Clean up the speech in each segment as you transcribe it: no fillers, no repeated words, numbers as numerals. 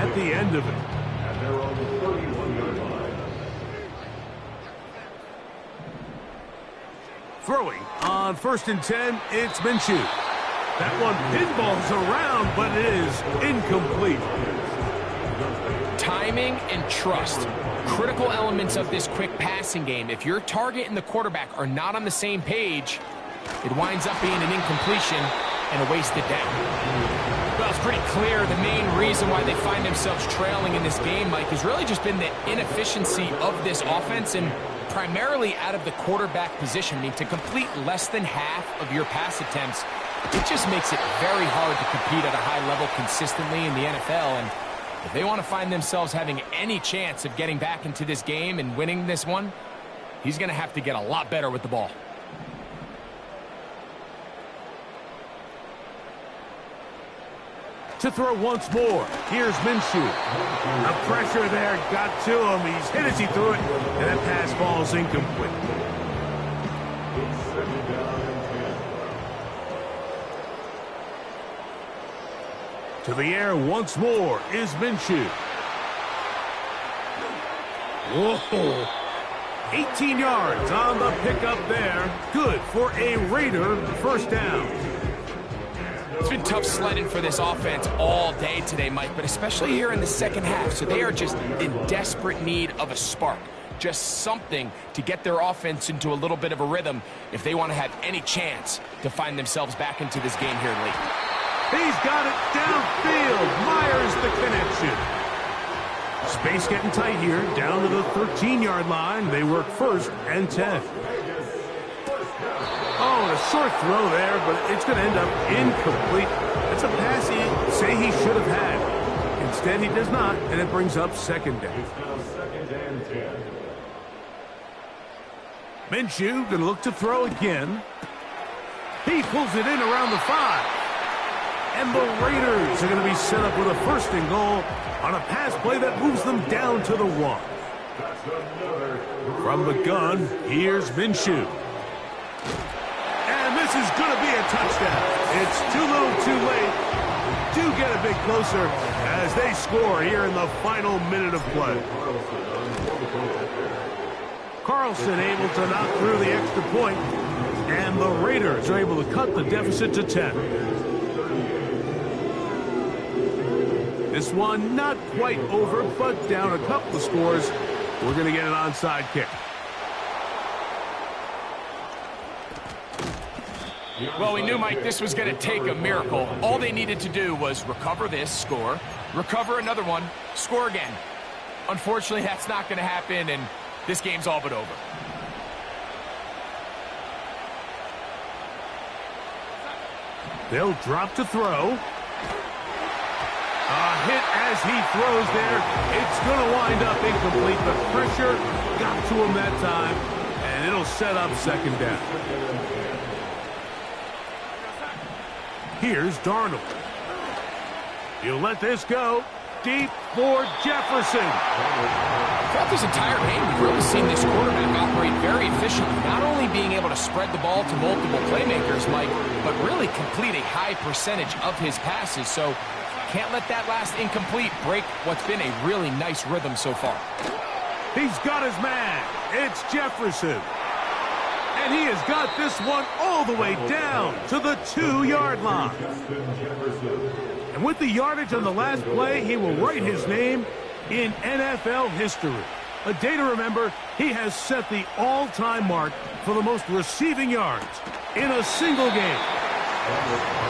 at the end of it. And they're on the 31-yard line. Throwing on 1st and 10, it's Minshew. That one pinballs around, but it is incomplete. Timing and trust. Critical elements of this quick passing game. If your target and the quarterback are not on the same page, it winds up being an incompletion and a wasted down. Well, it's pretty clear the main reason why they find themselves trailing in this game, Mike, has really just been the inefficiency of this offense and primarily out of the quarterback position. I mean, to complete less than half of your pass attempts, it just makes it very hard to compete at a high level consistently in the NFL. And if they want to find themselves having any chance of getting back into this game and winning this one, he's going to have to get a lot better with the ball. To throw once more, here's Minshew. The pressure there got to him. He's hit as he threw it, and that pass falls incomplete. To the air once more is Minshew. Whoa! 18 yards on the pickup there. Good for a Raider first down. It's been tough sledding for this offense all day today, Mike, but especially here in the second half. So they are just in desperate need of a spark. Just something to get their offense into a little bit of a rhythm if they want to have any chance to find themselves back into this game here late. He's got it downfield. Myers the connection. Space getting tight here. Down to the 13-yard line. They work 1st and 10. Oh, a short throw there, but it's going to end up incomplete. It's a pass he say he should have had. Instead, he does not, and it brings up 2nd down. Minshew going to look to throw again. He pulls it in around the 5. And the Raiders are going to be set up with a 1st and goal on a pass play that moves them down to the 1. From the gun, here's Minshew. And this is going to be a touchdown. It's too little too late. Do get a bit closer as they score here in the final minute of play. Carlson able to knock through the extra point, and the Raiders are able to cut the deficit to 10. This one not quite over, but down a couple of scores. We're going to get an onside kick. Well, we knew, Mike, this was going to take a miracle. All they needed to do was recover this, score, recover another one, score again. Unfortunately, that's not going to happen, and this game's all but over. They'll drop to throw. A hit as he throws there. It's going to wind up incomplete. The pressure got to him that time, and it'll set up 2nd down. Here's Darnold. He'll let this go. Deep for Jefferson. Throughout this entire game, we've really seen this quarterback operate very efficiently, not only being able to spread the ball to multiple playmakers, Mike, but really complete a high percentage of his passes. So can't let that last incomplete break what's been a really nice rhythm so far. He's got his man. It's Jefferson. And he has got this one all the way down to the 2-yard line. And with the yardage on the last play, he will write his name in NFL history. A day to remember, he has set the all-time mark for the most receiving yards in a single game.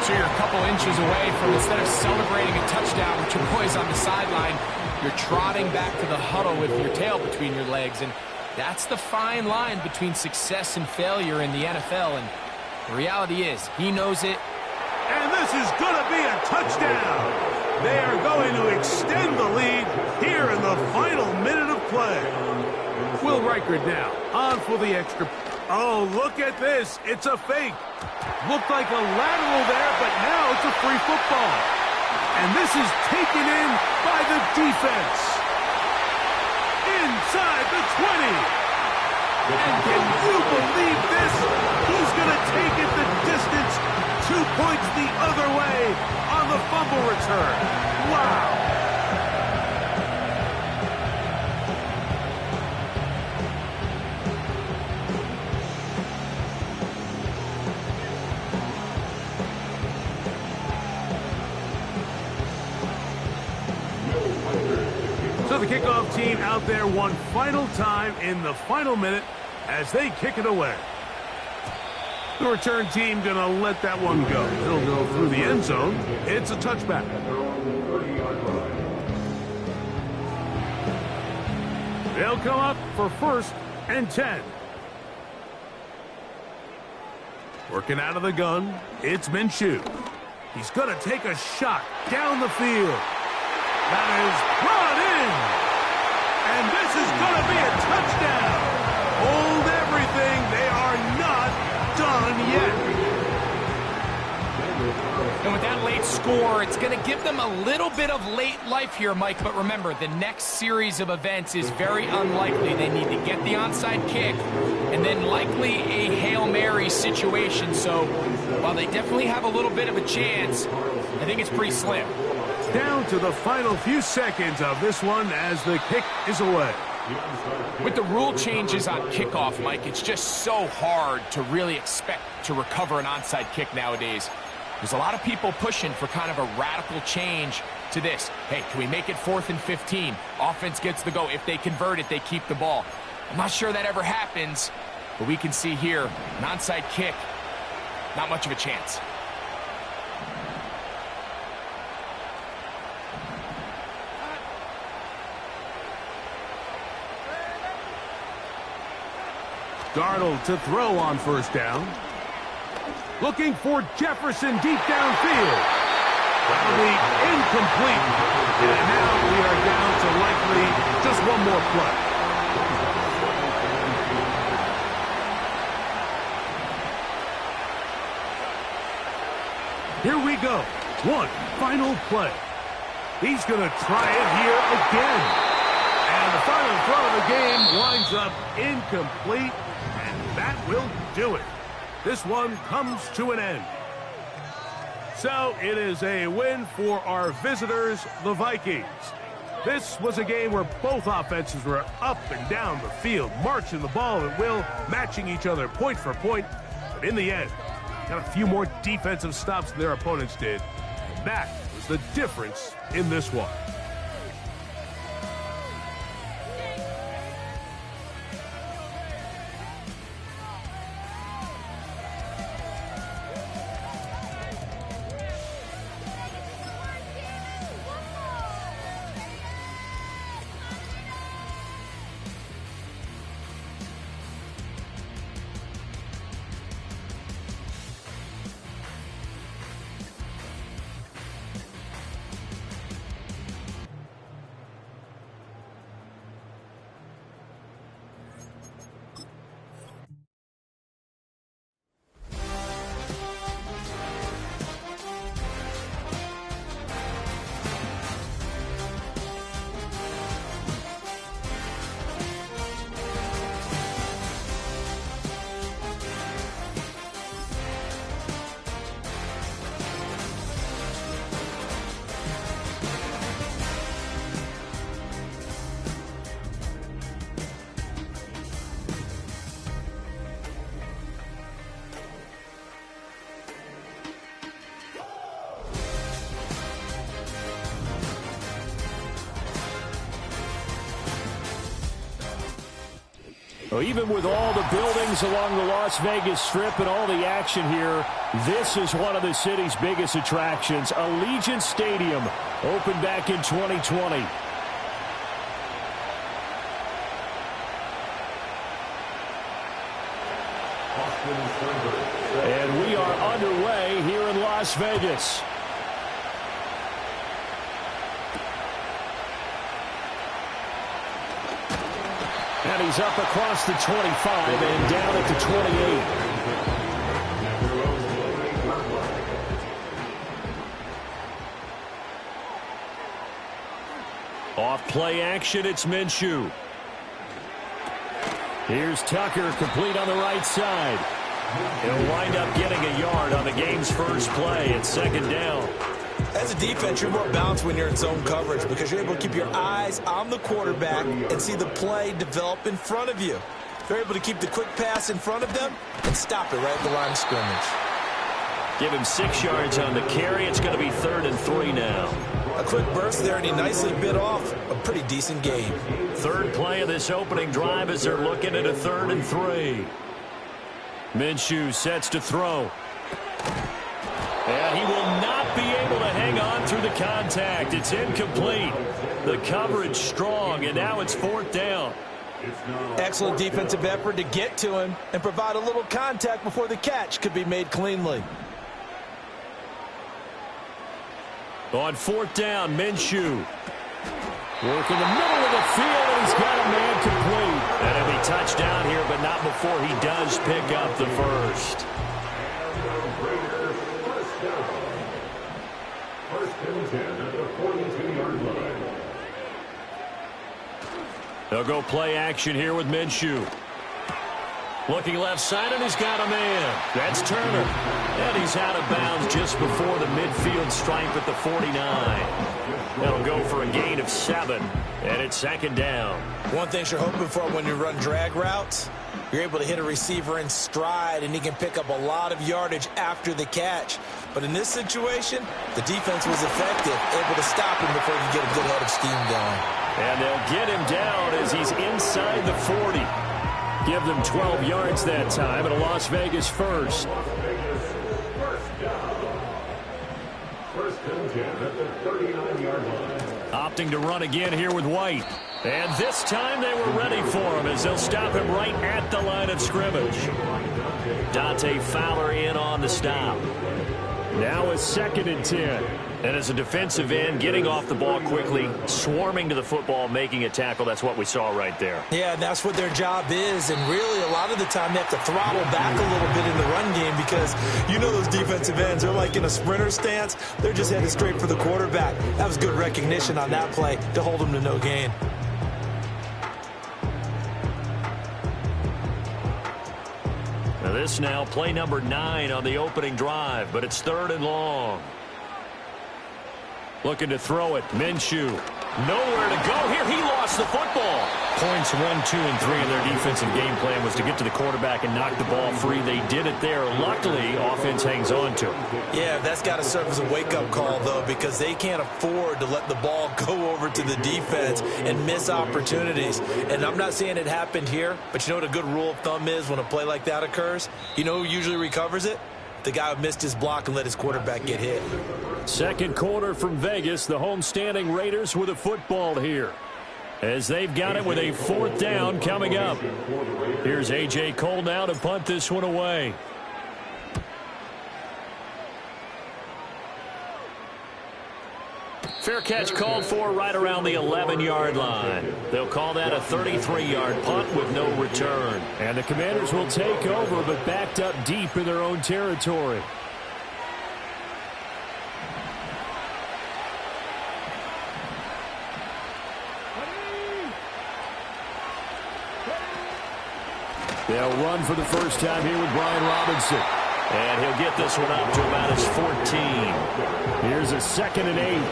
So you're a couple inches away from, instead of celebrating a touchdown with your boys on the sideline, you're trotting back to the huddle with your tail between your legs. And that's the fine line between success and failure in the NFL. And the reality is, he knows it. And this is going to be a touchdown. They are going to extend the lead here in the final minute of play. Will Reichard now on for the extra. Oh, look at this. It's a fake. Looked like a lateral there, but now it's a free football. And this is taken in by the defense. Inside the 20. And can you believe this? He's going to take it the distance. 2 points the other way on the fumble return. Wow. So the kickoff team out there one final time in the final minute as they kick it away. The return team going to let that one go. It'll go through the end zone. It's a touchback. They'll come up for 1st and 10. Working out of the gun, it's Minshew. He's going to take a shot down the field. That is brought in. And this is going to be a touchdown. Hold everything. They are not done yet. And with that late score, it's going to give them a little bit of late life here, Mike. But remember, the next series of events is very unlikely. They need to get the onside kick and then likely a Hail Mary situation. So while they definitely have a little bit of a chance, I think it's pretty slim. Down to the final few seconds of this one as the kick is away. With the rule changes on kickoff, Mike, it's just so hard to really expect to recover an onside kick nowadays. There's a lot of people pushing for kind of a radical change to this. Hey, can we make it 4th and 15? Offense gets the go. If they convert it, they keep the ball. I'm not sure that ever happens, but we can see here, an onside kick, not much of a chance. Darnold to throw on 1st down. Looking for Jefferson deep downfield. That'll be incomplete. And now we are down to likely just one more play. Here we go. One final play. He's going to try it here again. And the final throw of the game winds up incomplete. And that will do it. This one comes to an end. So it is a win for our visitors, the Vikings. This was a game where both offenses were up and down the field, marching the ball at will, matching each other point for point. But in the end, got a few more defensive stops than their opponents did. And that was the difference in this one. Well, even with all the buildings along the Las Vegas Strip and all the action here, this is one of the city's biggest attractions. Allegiant Stadium opened back in 2020. And we are underway here in Las Vegas. And he's up across the 25 and down at the 28. Off play action, it's Minshew. Here's Tucker, complete on the right side. He'll wind up getting a yard on the game's first play at 2nd down. As a defense, you're more balanced when you're in zone coverage because you're able to keep your eyes on the quarterback and see the play develop in front of you. You're able to keep the quick pass in front of them and stop it right at the line of scrimmage. Give him 6 yards on the carry. It's going to be 3rd and 3 now. A quick burst there, and he nicely bit off a pretty decent gain. Third play of this opening drive as they're looking at a 3rd and 3. Minshew sets to throw. And he will not be able to hang on through the contact. It's incomplete. The coverage strong, and now it's 4th down. Excellent defensive effort to get to him and provide a little contact before the catch could be made cleanly. On 4th down, Minshew. Work in the middle of the field, and he's got a man complete. And he'll be touchdown here, but not before he does pick up the first. First and 10 at the 42-yard line. They'll go play action here with Minshew. Looking left side, and he's got a man. That's Turner. And he's out of bounds just before the midfield stripe at the 49. That'll go for a gain of 7, and it's 2nd down. One thing you're hoping for when you run drag routes, you're able to hit a receiver in stride, and he can pick up a lot of yardage after the catch. But in this situation, the defense was effective, able to stop him before he could get a good head of steam going. And they'll get him down as he's inside the 40. Give them 12 yards that time, and a Las Vegas first. First and 10 at the 39-yard line. Opting to run again here with White. And this time they were ready for him as they'll stop him right at the line of scrimmage. Dante Fowler in on the stop. Now a 2nd and 10. And as a defensive end, getting off the ball quickly, swarming to the football, making a tackle, that's what we saw right there. Yeah, that's what their job is, and really a lot of the time they have to throttle back a little bit in the run game because you know those defensive ends, they're like in a sprinter stance. They're just headed straight for the quarterback. That was good recognition on that play to hold them to no gain. Now this now play number 9 on the opening drive, but it's 3rd and long. Looking to throw it. Minshew. Nowhere to go here. He lost the football. Points 1, 2, and 3 in their defensive game plan was to get to the quarterback and knock the ball free. They did it there. Luckily, offense hangs on to him. Yeah, that's got to serve as a wake-up call, though, because they can't afford to let the ball go over to the defense and miss opportunities. And I'm not saying it happened here, but you know what a good rule of thumb is when a play like that occurs? You know who usually recovers it? The guy who missed his block and let his quarterback get hit. Second quarter from Vegas. The home-standing Raiders with a football here, as they've got it with a 4th down coming up. Here's A.J. Cole now to punt this one away. Fair catch called for right around the 11-yard line. They'll call that a 33-yard punt with no return. And the Commanders will take over, but backed up deep in their own territory. They'll run for the first time here with Brian Robinson. And he'll get this one up to about his 14. Here's a 2nd and 8.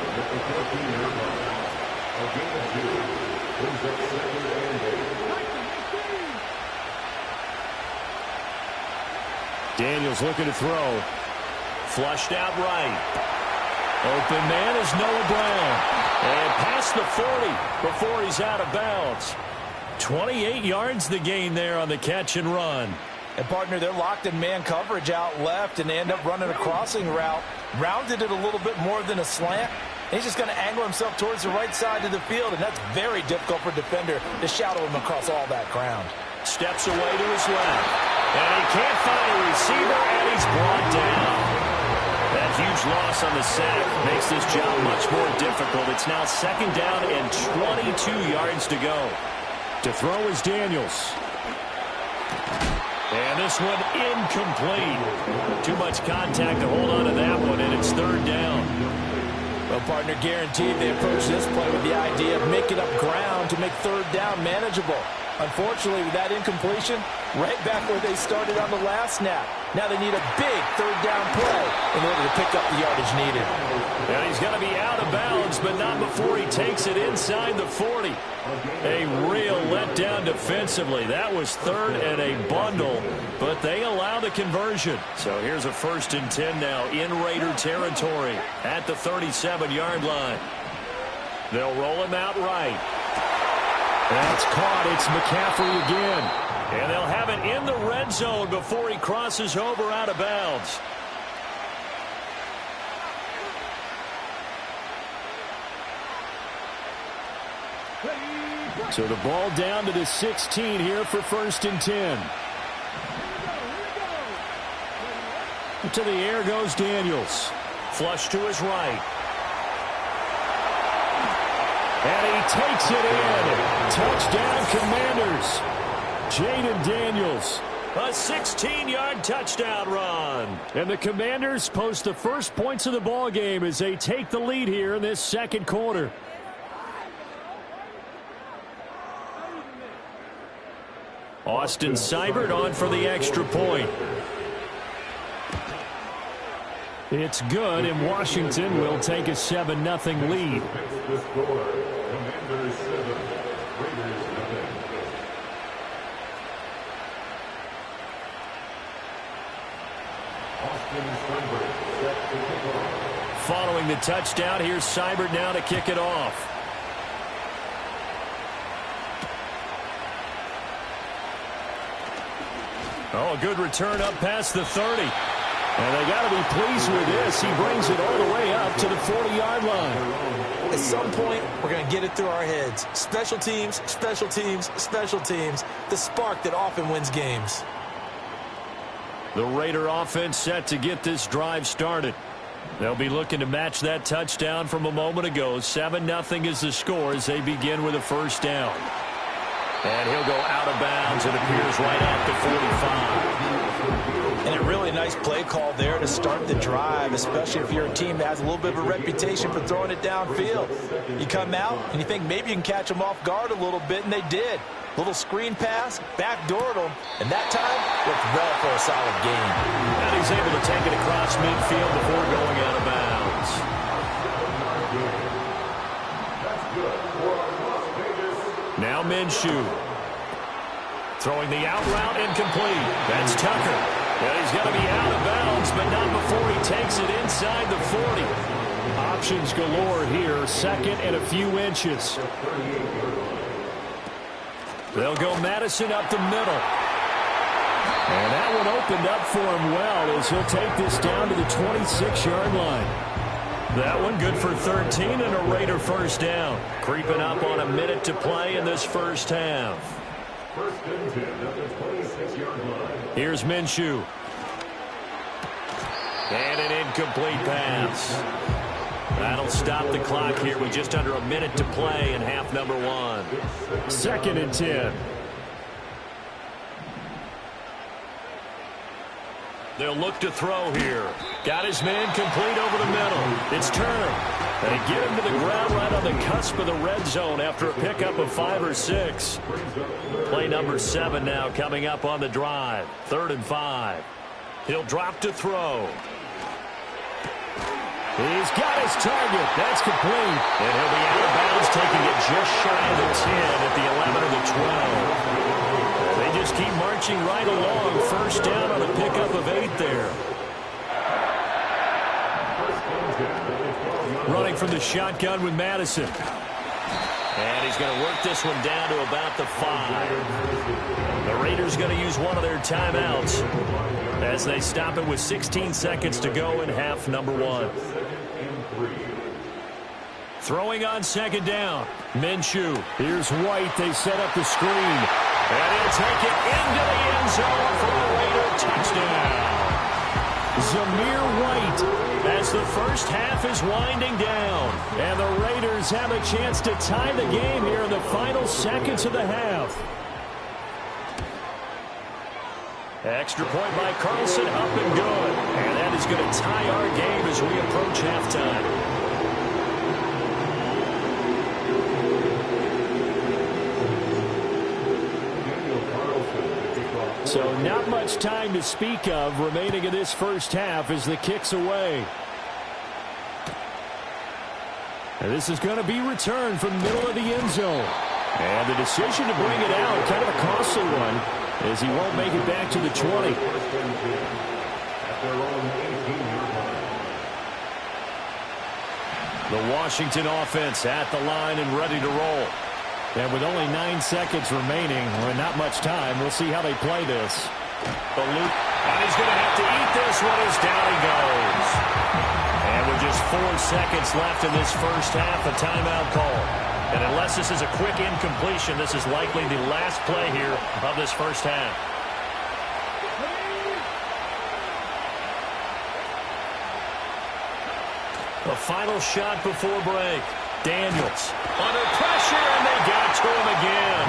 Daniels looking to throw. Flushed out right. Open man is Noah Brown. And past the 40 before he's out of bounds. 28 yards the gain there on the catch and run. And, partner, they're locked in man coverage out left, and they end up running a crossing route. Rounded it a little bit more than a slant. He's just going to angle himself towards the right side of the field, and that's very difficult for a defender to shadow him across all that ground. Steps away to his left. And he can't find a receiver, and he's brought down. That huge loss on the sack makes this job much more difficult. It's now 2nd down and 22 yards to go. To throw is Daniels. And this one incomplete. Too much contact to hold on to that one, and it's 3rd down. Well, partner, guaranteed they approach this play with the idea of making up ground to to make third down manageable. Unfortunately, with that incompletion, right back where they started on the last snap. Now they need a big third down play in order to pick up the yardage needed. And he's going to be out of bounds, but not before he takes it inside the 40. A real letdown defensively. That was third and a bundle, but they allow the conversion. So here's a 1st and 10 now in Raider territory at the 37-yard line. They'll roll him out right. That's caught. It's McCaffrey again. And they'll have it in the red zone before he crosses over out of bounds. So the ball down to the 16 here for 1st and 10. To the air goes Daniels. Flush to his right. And he takes it in. Touchdown, Commanders. Jaden Daniels. A 16-yard touchdown run. And the Commanders post the first points of the ball game as they take the lead here in this second quarter. Austin Seibert on for the extra point. It's good, and Washington will take a 7-0 lead. Following the touchdown, here's Seibert now to kick it off. Oh, a good return up past the 30. And they got to be pleased with this. He brings it all the way up to the 40-yard line. At some point, we're going to get it through our heads. Special teams, special teams, special teams. The spark that often wins games. The Raider offense set to get this drive started. They'll be looking to match that touchdown from a moment ago. 7-0 is the score as they begin with a first down. And he'll go out of bounds. It appears right at the 45. And a really nice play call there to start the drive, especially if you're a team that has a little bit of a reputation for throwing it downfield. You come out and you think maybe you can catch them off guard a little bit, and they did. Little screen pass, backdoored them, and that time looked well for a solid gain. And he's able to take it across midfield before going out of bounds. Now Minshew. Throwing the out route incomplete. That's Tucker. And he's going to be out of bounds, but not before he takes it inside the 40. Options galore here. Second and a few inches. They'll go Madison up the middle. And that one opened up for him well as he'll take this down to the 26-yard line. That one good for 13 and a Raider first down. Creeping up on a minute to play in this first half. First and 10 at the 26-yard line. Here's Minshew. And an incomplete pass. That'll stop the clock here with just under a minute to play in half number 1. 2nd and 10. They'll look to throw here. Got his man complete over the middle. It's Turner. They get him to the ground right on the cusp of the red zone after a pickup of 5 or 6. Play number 7 now coming up on the drive. 3rd and 5. He'll drop to throw. He's got his target. That's complete. And he'll be out of bounds, taking it just shy of the 10 at the 11 or the 12. They just keep marching right along. First down on a pickup of 8 there. Running from the shotgun with Madison. And he's going to work this one down to about the 5. The Raiders going to use one of their timeouts as they stop it with 16 seconds to go in half number 1. Throwing on 2nd down. Minshew. Here's White. They set up the screen. And he'll take it into the end zone for a Raider touchdown. Zamir White as the first half is winding down. And the Raiders have a chance to tie the game here in the final seconds of the half. Extra point by Carlson, up and good. And that is going to tie our game as we approach halftime. So not much time to speak of remaining in this first half as the kick's away. And this is going to be returned from the middle of the end zone. And the decision to bring it out, kind of a costly one, as he won't make it back to the 20. The Washington offense at the line and ready to roll. And with only 9 seconds remaining, and not much time, we'll see how they play this. The loop, and he's going to have to eat this one as down he goes. And with just 4 seconds left in this first half, a timeout call. And unless this is a quick incompletion, this is likely the last play here of this first half. The final shot before break. Daniels under pressure, and they got to him again.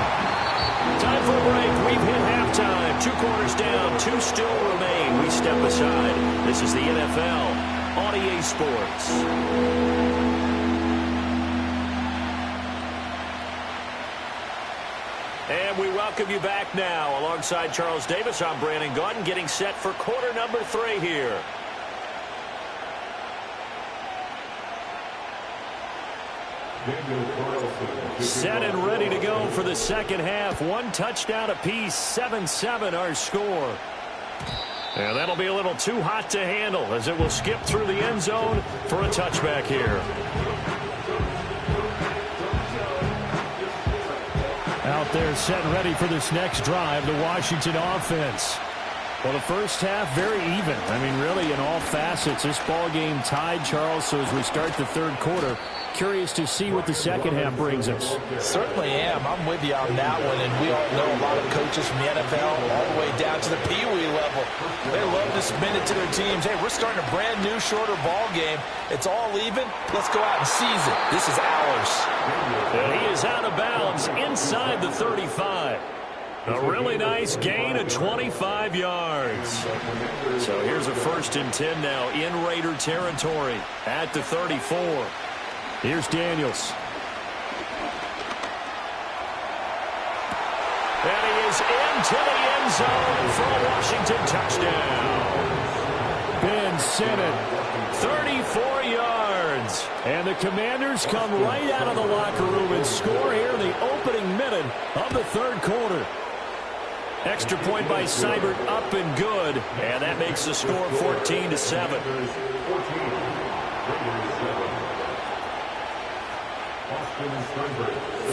Time for a break. We've hit halftime. 2 quarters down. 2 still remain. We step aside. This is the NFL on EA Sports. And we welcome you back now. Alongside Charles Davis, I'm Brandon Gaudin, getting set for quarter number 3 here. Set and ready to go for the second half. 1 touchdown apiece, 7-7 our score. And that'll be a little too hot to handle as it will skip through the end zone for a touchback here. Out there set and ready for this next drive, the Washington offense. Well, the first half, very even. I mean, really, in all facets, this ball game tied, Charles. So as we start the third quarter, curious to see what the second half brings us. Certainly am. I'm with you on that one. And we all know a lot of coaches from the NFL all the way down to the Pee-wee level. They love to spin it to their teams. Hey, we're starting a brand new, shorter ball game. It's all even. Let's go out and seize it. This is ours. And he is out of bounds inside the 35. A really nice gain of 25 yards. So here's a 1st and 10 now in Raider territory at the 34. Here's Daniels. And he is into the end zone for a Washington touchdown. Ben Sinnott, 34 yards. And the Commanders come right out of the locker room and score here in the opening minute of the third quarter. Extra point by Seibert, up and good. And that makes the score 14-7.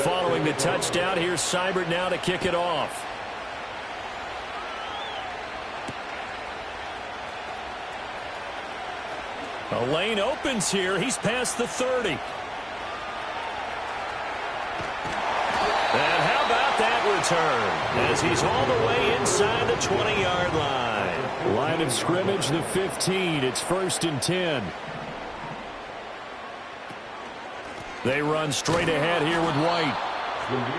Following the touchdown, here's Seibert now to kick it off. A lane opens here. He's past the 30. And how about that return as he's all the way inside the 20-yard line. Line of scrimmage, the 15. It's 1st and 10. They run straight ahead here with White.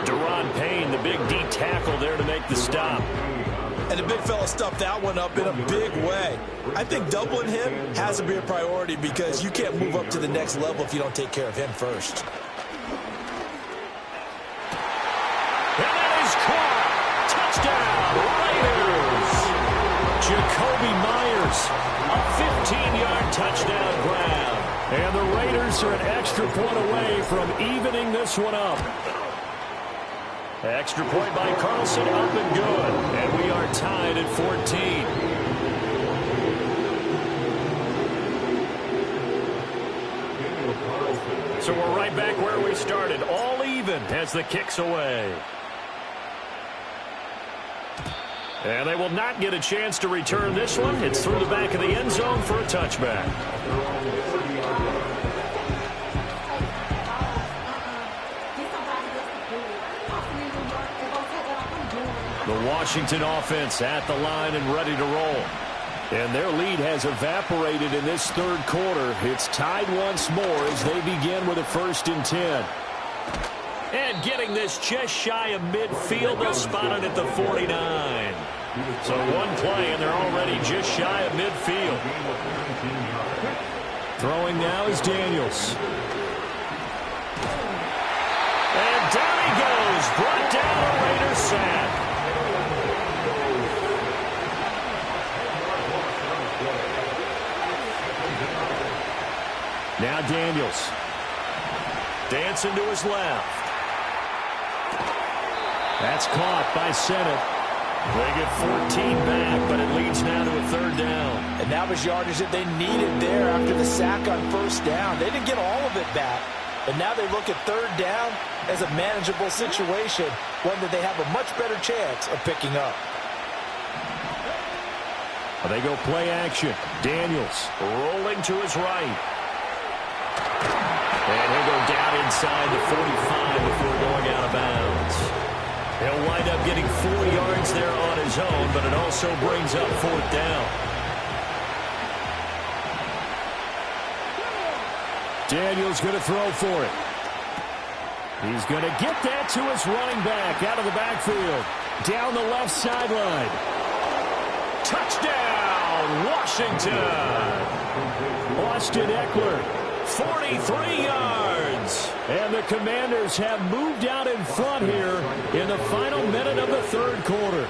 Deron Payne, the big D tackle there to make the stop. And the big fella stuffed that one up in a big way. I think doubling him has to be a priority because you can't move up to the next level if you don't take care of him first. And that is caught. Touchdown, Raiders. Jacoby Myers, a 15-yard touchdown grab. And the Raiders are an extra point away from evening this one up. Extra point by Carlson, up and good. And we are tied at 14. So we're right back where we started, all even as the kick's away. And they will not get a chance to return this one. It's through the back of the end zone for a touchback. The Washington offense at the line and ready to roll. And their lead has evaporated in this third quarter. It's tied once more as they begin with a 1st and 10. And getting this just shy of midfield, they'll spot it at the 49. So one play, and they're already just shy of midfield. Throwing now is Daniels. And down he goes, brought down a Raiders sack. Daniels. Dancing to his left. That's caught by Senate. They get 14 back, but it leads now to a third down. And that was yardage that they needed there after the sack on first down. They didn't get all of it back, but now they look at third down as a manageable situation, one that they have a much better chance of picking up. They go play action. Daniels rolling to his right. And he'll go down inside the 45 before going out of bounds. He'll wind up getting 4 yards there on his own, but it also brings up fourth down. Daniels going to throw for it. He's going to get that to his running back out of the backfield. Down the left sideline. Touchdown, Washington. Austin Eckler, 43 yards. And the Commanders have moved out in front here in the final minute of the third quarter.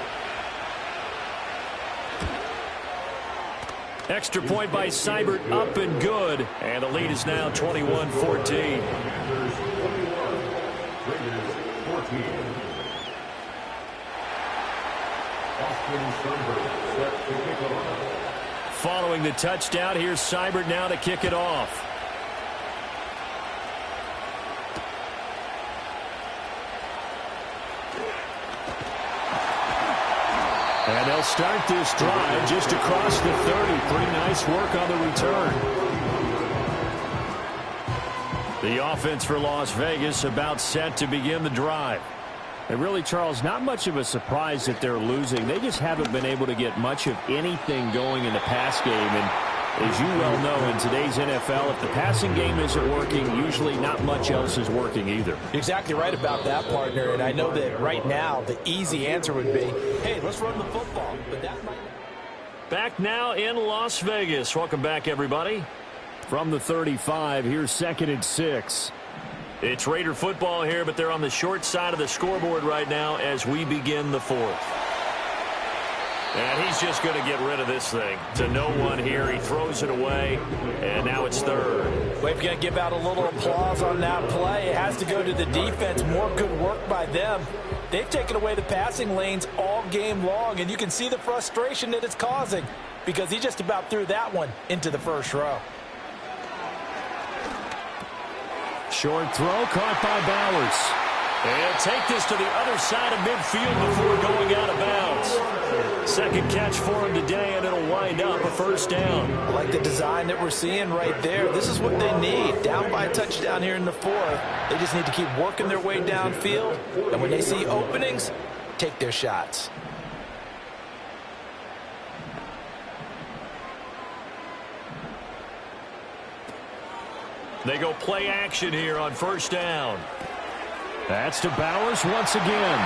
Extra point by Seibert, up and good. And the lead is now 21-14. Following the touchdown, here's Seibert now to kick it off. And they'll start this drive just across the 30. Pretty nice work on the return. The offense for Las Vegas about set to begin the drive. And really, Charles, not much of a surprise that they're losing. They just haven't been able to get much of anything going in the pass game. And as you well know, in today's NFL, if the passing game isn't working, usually not much else is working either. You're exactly right about that, partner. And I know that right now the easy answer would be, hey, let's run the football. But that might... Back now in Las Vegas. Welcome back, everybody. From the 35, here's 2nd and 6. It's Raider football here, but they're on the short side of the scoreboard right now as we begin the fourth. And he's just going to get rid of this thing. To no one here. He throws it away, and now it's third. We're going to give out a little applause on that play. It has to go to the defense. More good work by them. They've taken away the passing lanes all game long, and you can see the frustration that it's causing because he just about threw that one into the first row. Short throw caught by Bowers. And take this to the other side of midfield before going out of bounds. Second catch for him today, and it'll wind up a first down. I like the design that we're seeing right there. This is what they need. Down by a touchdown here in the fourth. They just need to keep working their way downfield. And when they see openings, take their shots. They go play action here on first down. That's to Bowers once again.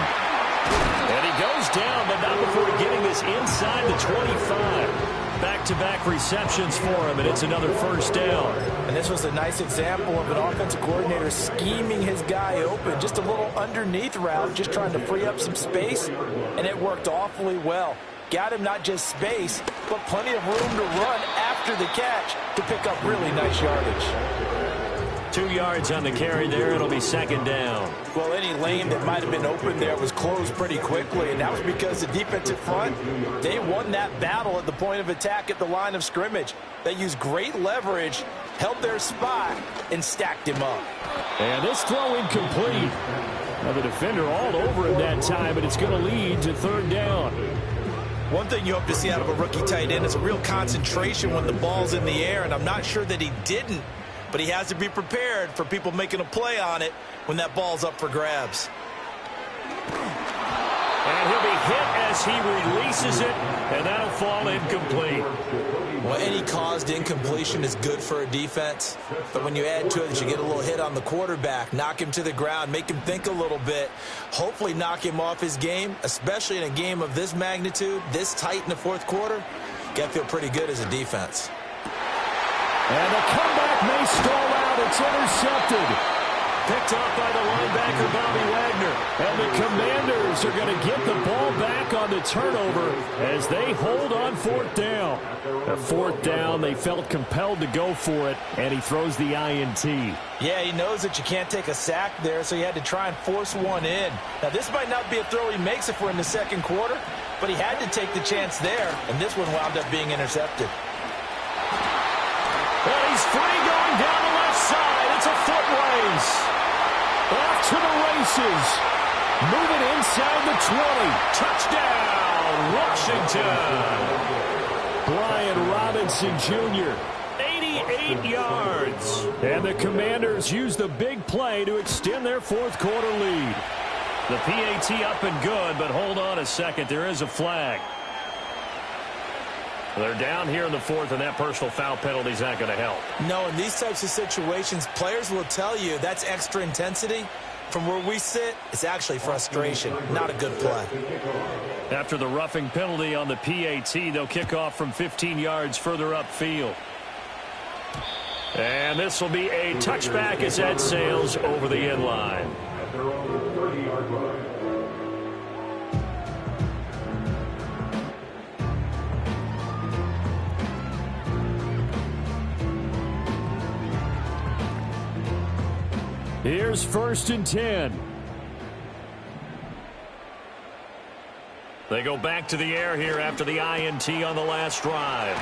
And he goes down, but not before getting this inside the 25. Back-to-back receptions for him, and it's another first down. And this was a nice example of an offensive coordinator scheming his guy open. Just a little underneath route, just trying to free up some space, and it worked awfully well. Got him not just space, but plenty of room to run after the catch to pick up really nice yardage. 2 yards on the carry there. It'll be second down. Well, any lane that might have been open there was closed pretty quickly, and that was because the defensive front, they won that battle at the point of attack at the line of scrimmage. They used great leverage, held their spot, and stacked him up. And this throw incomplete. Now the defender all over him that time, but it's going to lead to third down. One thing you hope to see out of a rookie tight end is a real concentration when the ball's in the air, and I'm not sure that he didn't. But he has to be prepared for people making a play on it when that ball's up for grabs. And he'll be hit as he releases it, and that'll fall incomplete. Well, any caused incompletion is good for a defense. But when you add to it that you get a little hit on the quarterback, knock him to the ground, make him think a little bit, hopefully knock him off his game, especially in a game of this magnitude, this tight in the fourth quarter, got to feel pretty good as a defense. And the comeback may stall out. It's intercepted. Picked off by the linebacker, Bobby Wagner. And the Commanders are going to get the ball back on the turnover as they hold on fourth down. A fourth down, they felt compelled to go for it, and he throws the INT. Yeah, he knows that you can't take a sack there, so he had to try and force one in. Now, this might not be a throw he makes if we're in the second quarter, but he had to take the chance there, and this one wound up being intercepted. And he's free going down the left side. It's a foot race. Off to the races. Moving inside the 20. Touchdown, Washington. Brian Robinson Jr., 88 yards. And the Commanders use the big play to extend their fourth quarter lead. The PAT up and good, but hold on a second. There is a flag. They're down here in the fourth, and that personal foul penalty is not going to help. No, in these types of situations, players will tell you that's extra intensity. From where we sit, it's actually frustration, not a good play. After the roughing penalty on the PAT, they'll kick off from 15 yards further upfield. And this will be a touchback as that sails over the end line. At their own 30-yard line. Here's 1st and 10. They go back to the air here after the INT on the last drive.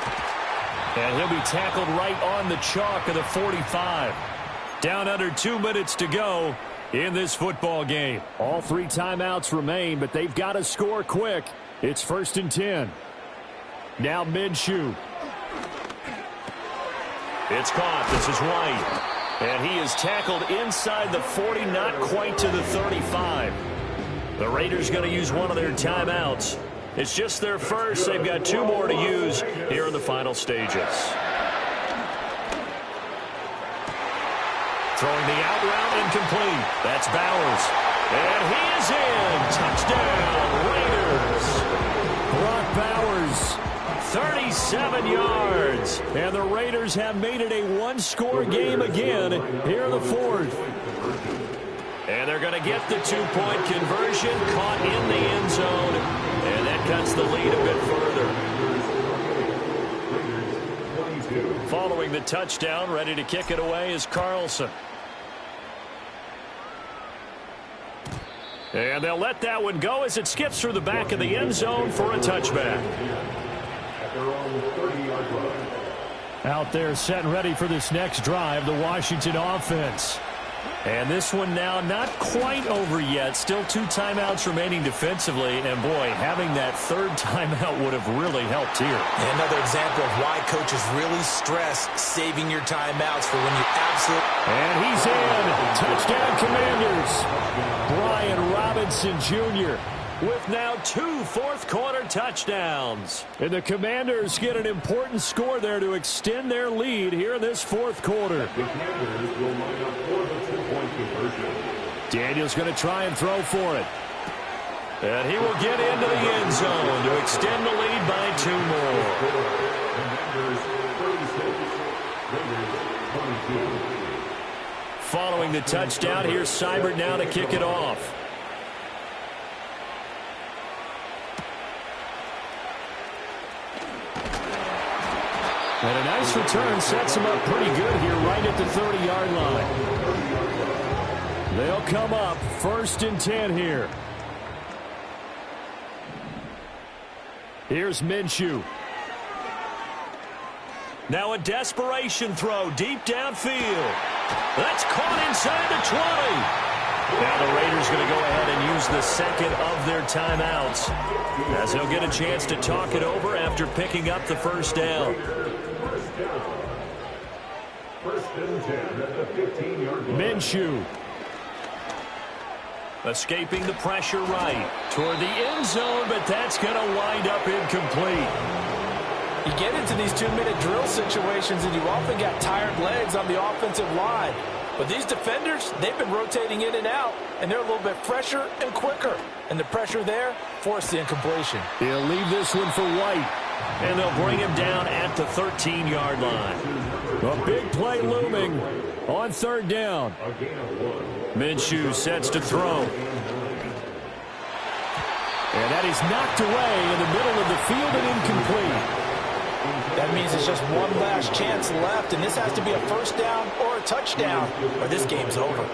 And he'll be tackled right on the chalk of the 45. Down under 2 minutes to go in this football game. All 3 timeouts remain, but they've got to score quick. It's 1st and 10. Now Minshew. It's caught. This is White. And he is tackled inside the 40, not quite to the 35. The Raiders going to use one of their timeouts. It's just their first. They've got 2 more to use here in the final stages. Throwing the out route incomplete. That's Bowers. And he is in. Touchdown, Raiders. Brock Bowers. 37 yards. And the Raiders have made it a one-score game again here in the fourth. And they're going to get the 2-point conversion, caught in the end zone. And that cuts the lead a bit further. Following the touchdown, ready to kick it away is Carlson. And they'll let that one go as it skips through the back of the end zone for a touchback. Out there set and ready for this next drive, the Washington offense. And this one now not quite over yet. Still 2 timeouts remaining defensively. And, boy, having that 3rd timeout would have really helped here. And another example of why coaches really stress saving your timeouts for when you absolutely... And he's in. Touchdown, Commanders. Brian Robinson Jr. with now 2 fourth-quarter touchdowns. And the Commanders get an important score there to extend their lead here in this fourth quarter. Daniel's going to try and throw for it. And he will get into the end zone to extend the lead by 2 more. Following the touchdown, here's Seibert now to kick it off. And a nice return sets him up pretty good here right at the 30-yard line. They'll come up 1st and 10 here. Here's Minshew. Now a desperation throw deep downfield. That's caught inside the 20. Now the Raiders going to go ahead and use the second of their timeouts as they'll get a chance to talk it over after picking up the first down. Minshew. Escaping the pressure right toward the end zone, but that's going to wind up incomplete. You get into these 2-minute drill situations, and you often got tired legs on the offensive line. But these defenders, they've been rotating in and out, and they're a little bit fresher and quicker. And the pressure there forced the incompletion. He'll leave this one for White, and they'll bring him down at the 13-yard line. A big play looming on 3rd down. Minshew sets to throw. And that is knocked away in the middle of the field and incomplete. That means it's just one last chance left, and this has to be a first down or a touchdown, or this game's over.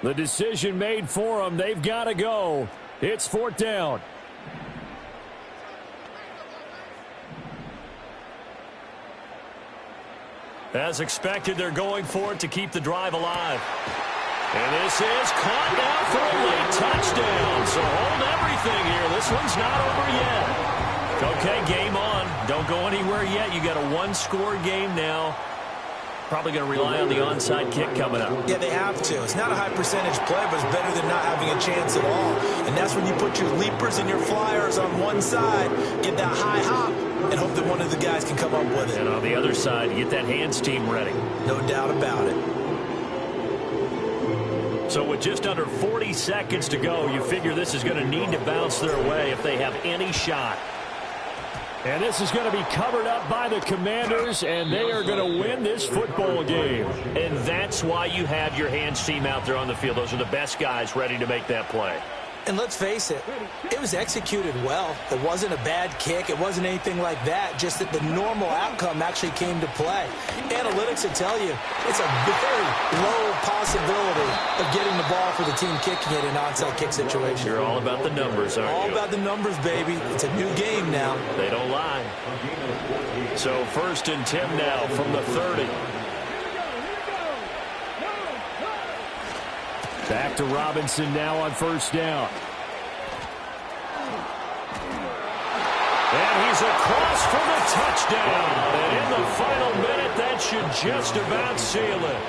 The decision made for them. They've got to go. It's 4th down. As expected, they're going for it to keep the drive alive. And this is caught now for a late touchdown. So hold everything here. This one's not over yet. Okay, game on. Don't go anywhere yet. You got a one-score game now. Probably going to rely on the onside kick coming up. Yeah, they have to. It's not a high percentage play, but it's better than not having a chance at all. And that's when you put your leapers and your flyers on one side, get that high hop, and hope that one of the guys can come up with it. And on the other side, get that hands team ready. No doubt about it. So with just under 40 seconds to go, you figure this is going to need to bounce their way if they have any shot. And this is going to be covered up by the Commanders, and they are going to win this football game. And that's why you have your hands team out there on the field. Those are the best guys ready to make that play. And let's face it, it was executed well. It wasn't a bad kick. It wasn't anything like that, just that the normal outcome actually came to play. Analytics will tell you it's a very low possibility of getting the ball for the team kicking it in an onside kick situation. You're all about the numbers, aren't you? All about the numbers, baby. It's a new game now. They don't lie. So 1st and 10 now from the 30. Back to Robinson now on 1st down. And he's across for the touchdown. And in the final minute, that should just about seal it.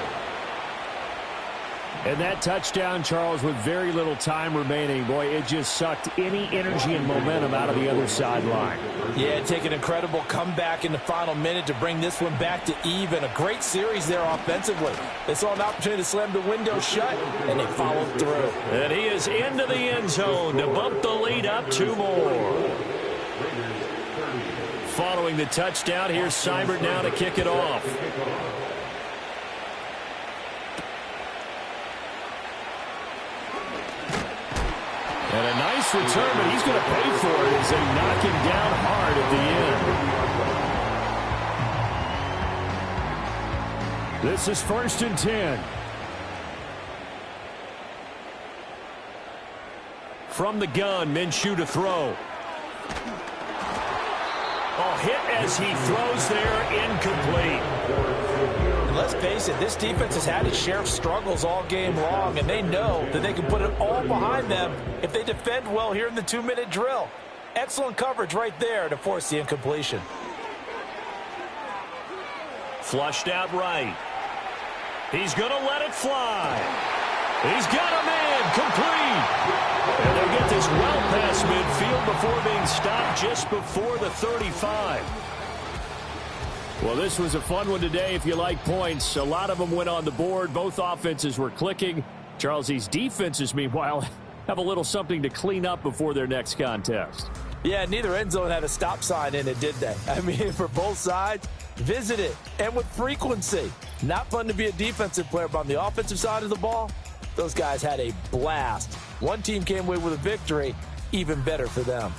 And that touchdown, Charles, with very little time remaining, boy, it just sucked any energy and momentum out of the other sideline. Yeah, take an incredible comeback in the final minute to bring this one back to even. A great series there offensively. They saw an opportunity to slam the window shut, and they followed through. And he is into the end zone to bump the lead up 2 more. Following the touchdown, here's Seibert now to kick it off. And a nice return, but he's going to pay for it as they knock him down hard at the end. This is 1st and 10. From the gun, Minshew to throw. Oh, hit as he throws there, incomplete. Let's face it, this defense has had its share of struggles all game long, and they know that they can put it all behind them if they defend well here in the 2-minute drill. Excellent coverage right there to force the incompletion. Flushed out right. He's going to let it fly. He's got a man complete. And they get this well past midfield before being stopped just before the 35. Well, this was a fun one today if you like points. A lot of them went on the board. Both offenses were clicking. Charles, these defenses, meanwhile, have a little something to clean up before their next contest. Yeah, neither end zone had a stop sign in it, did they? I mean, for both sides, visit it, and with frequency. Not fun to be a defensive player, but on the offensive side of the ball, those guys had a blast. One team came away with a victory, even better for them.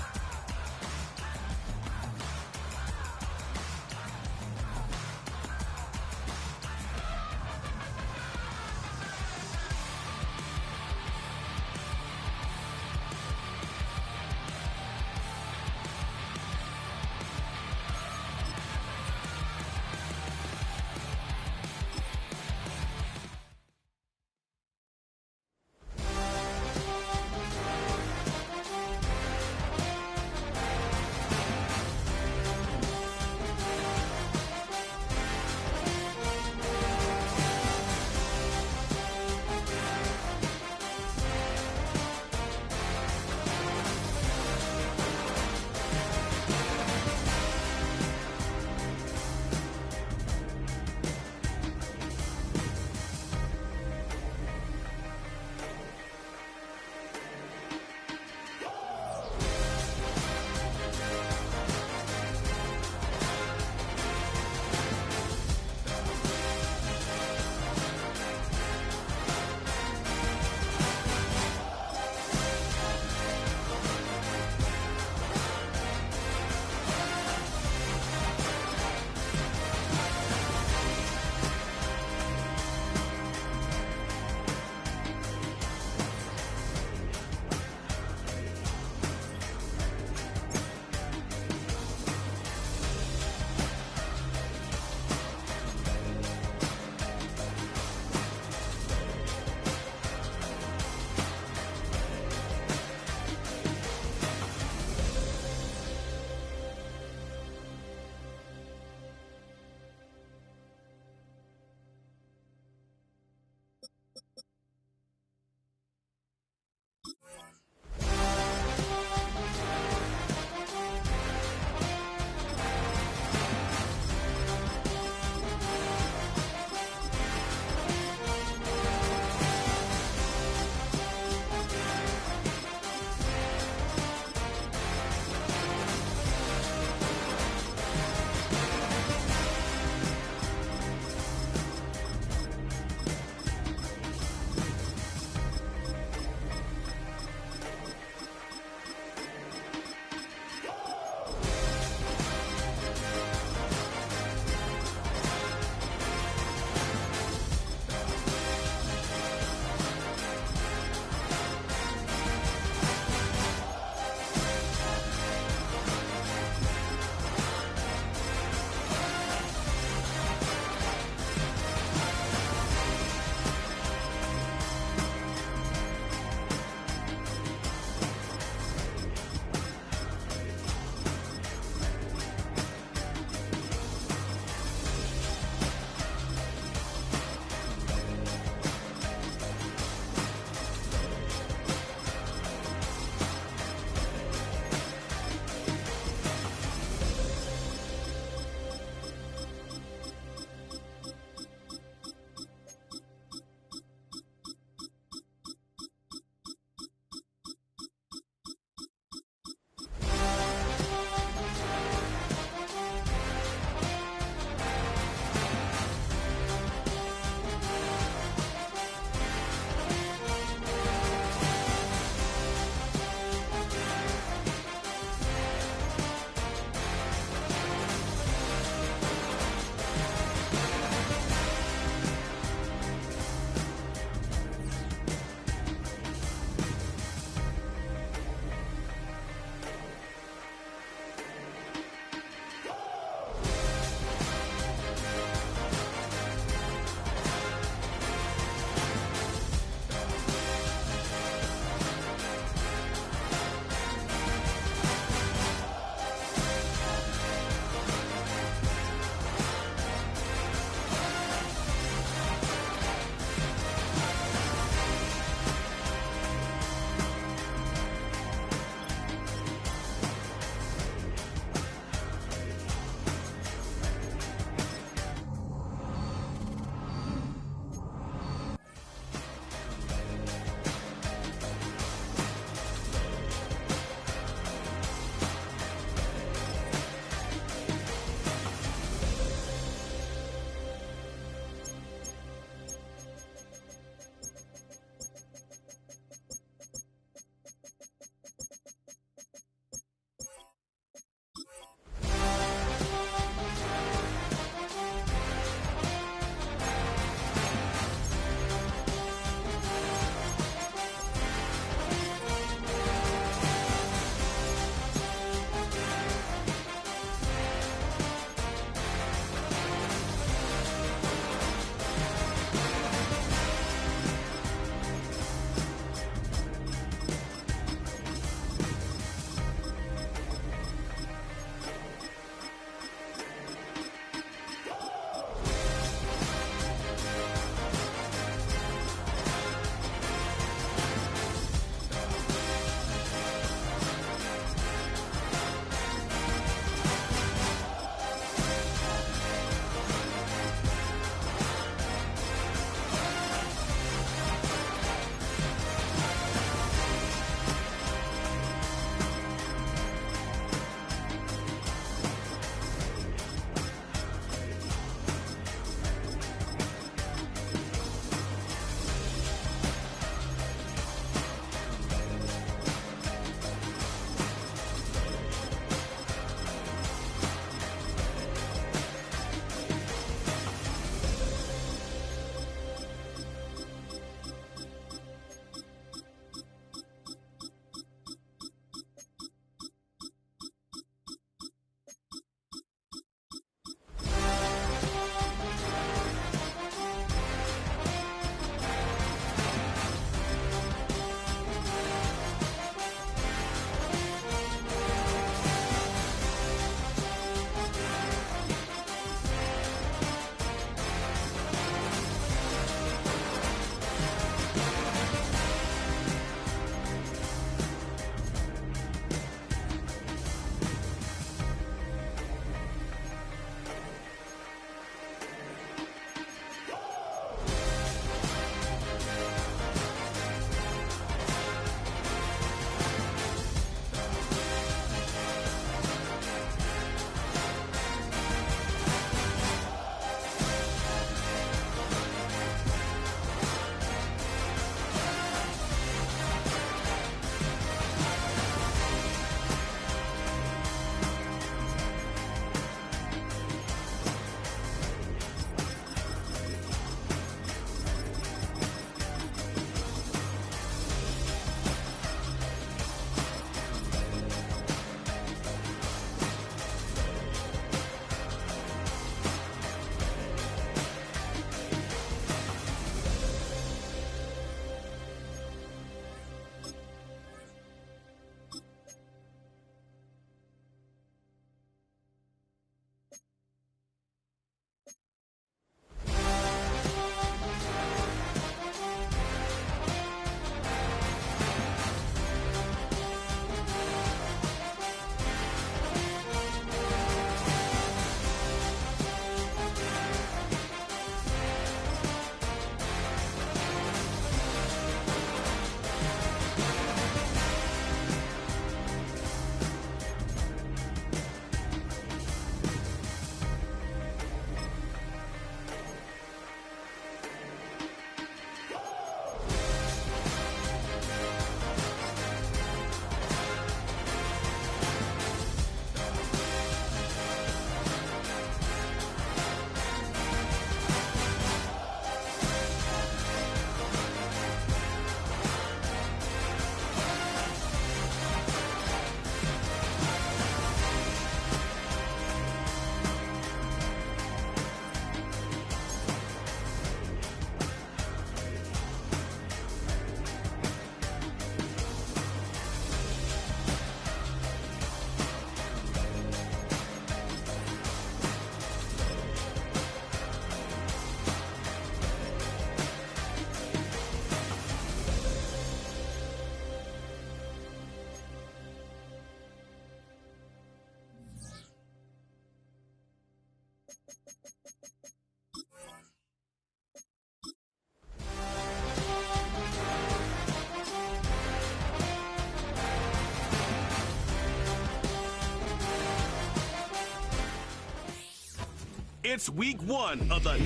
It's week 1 of the...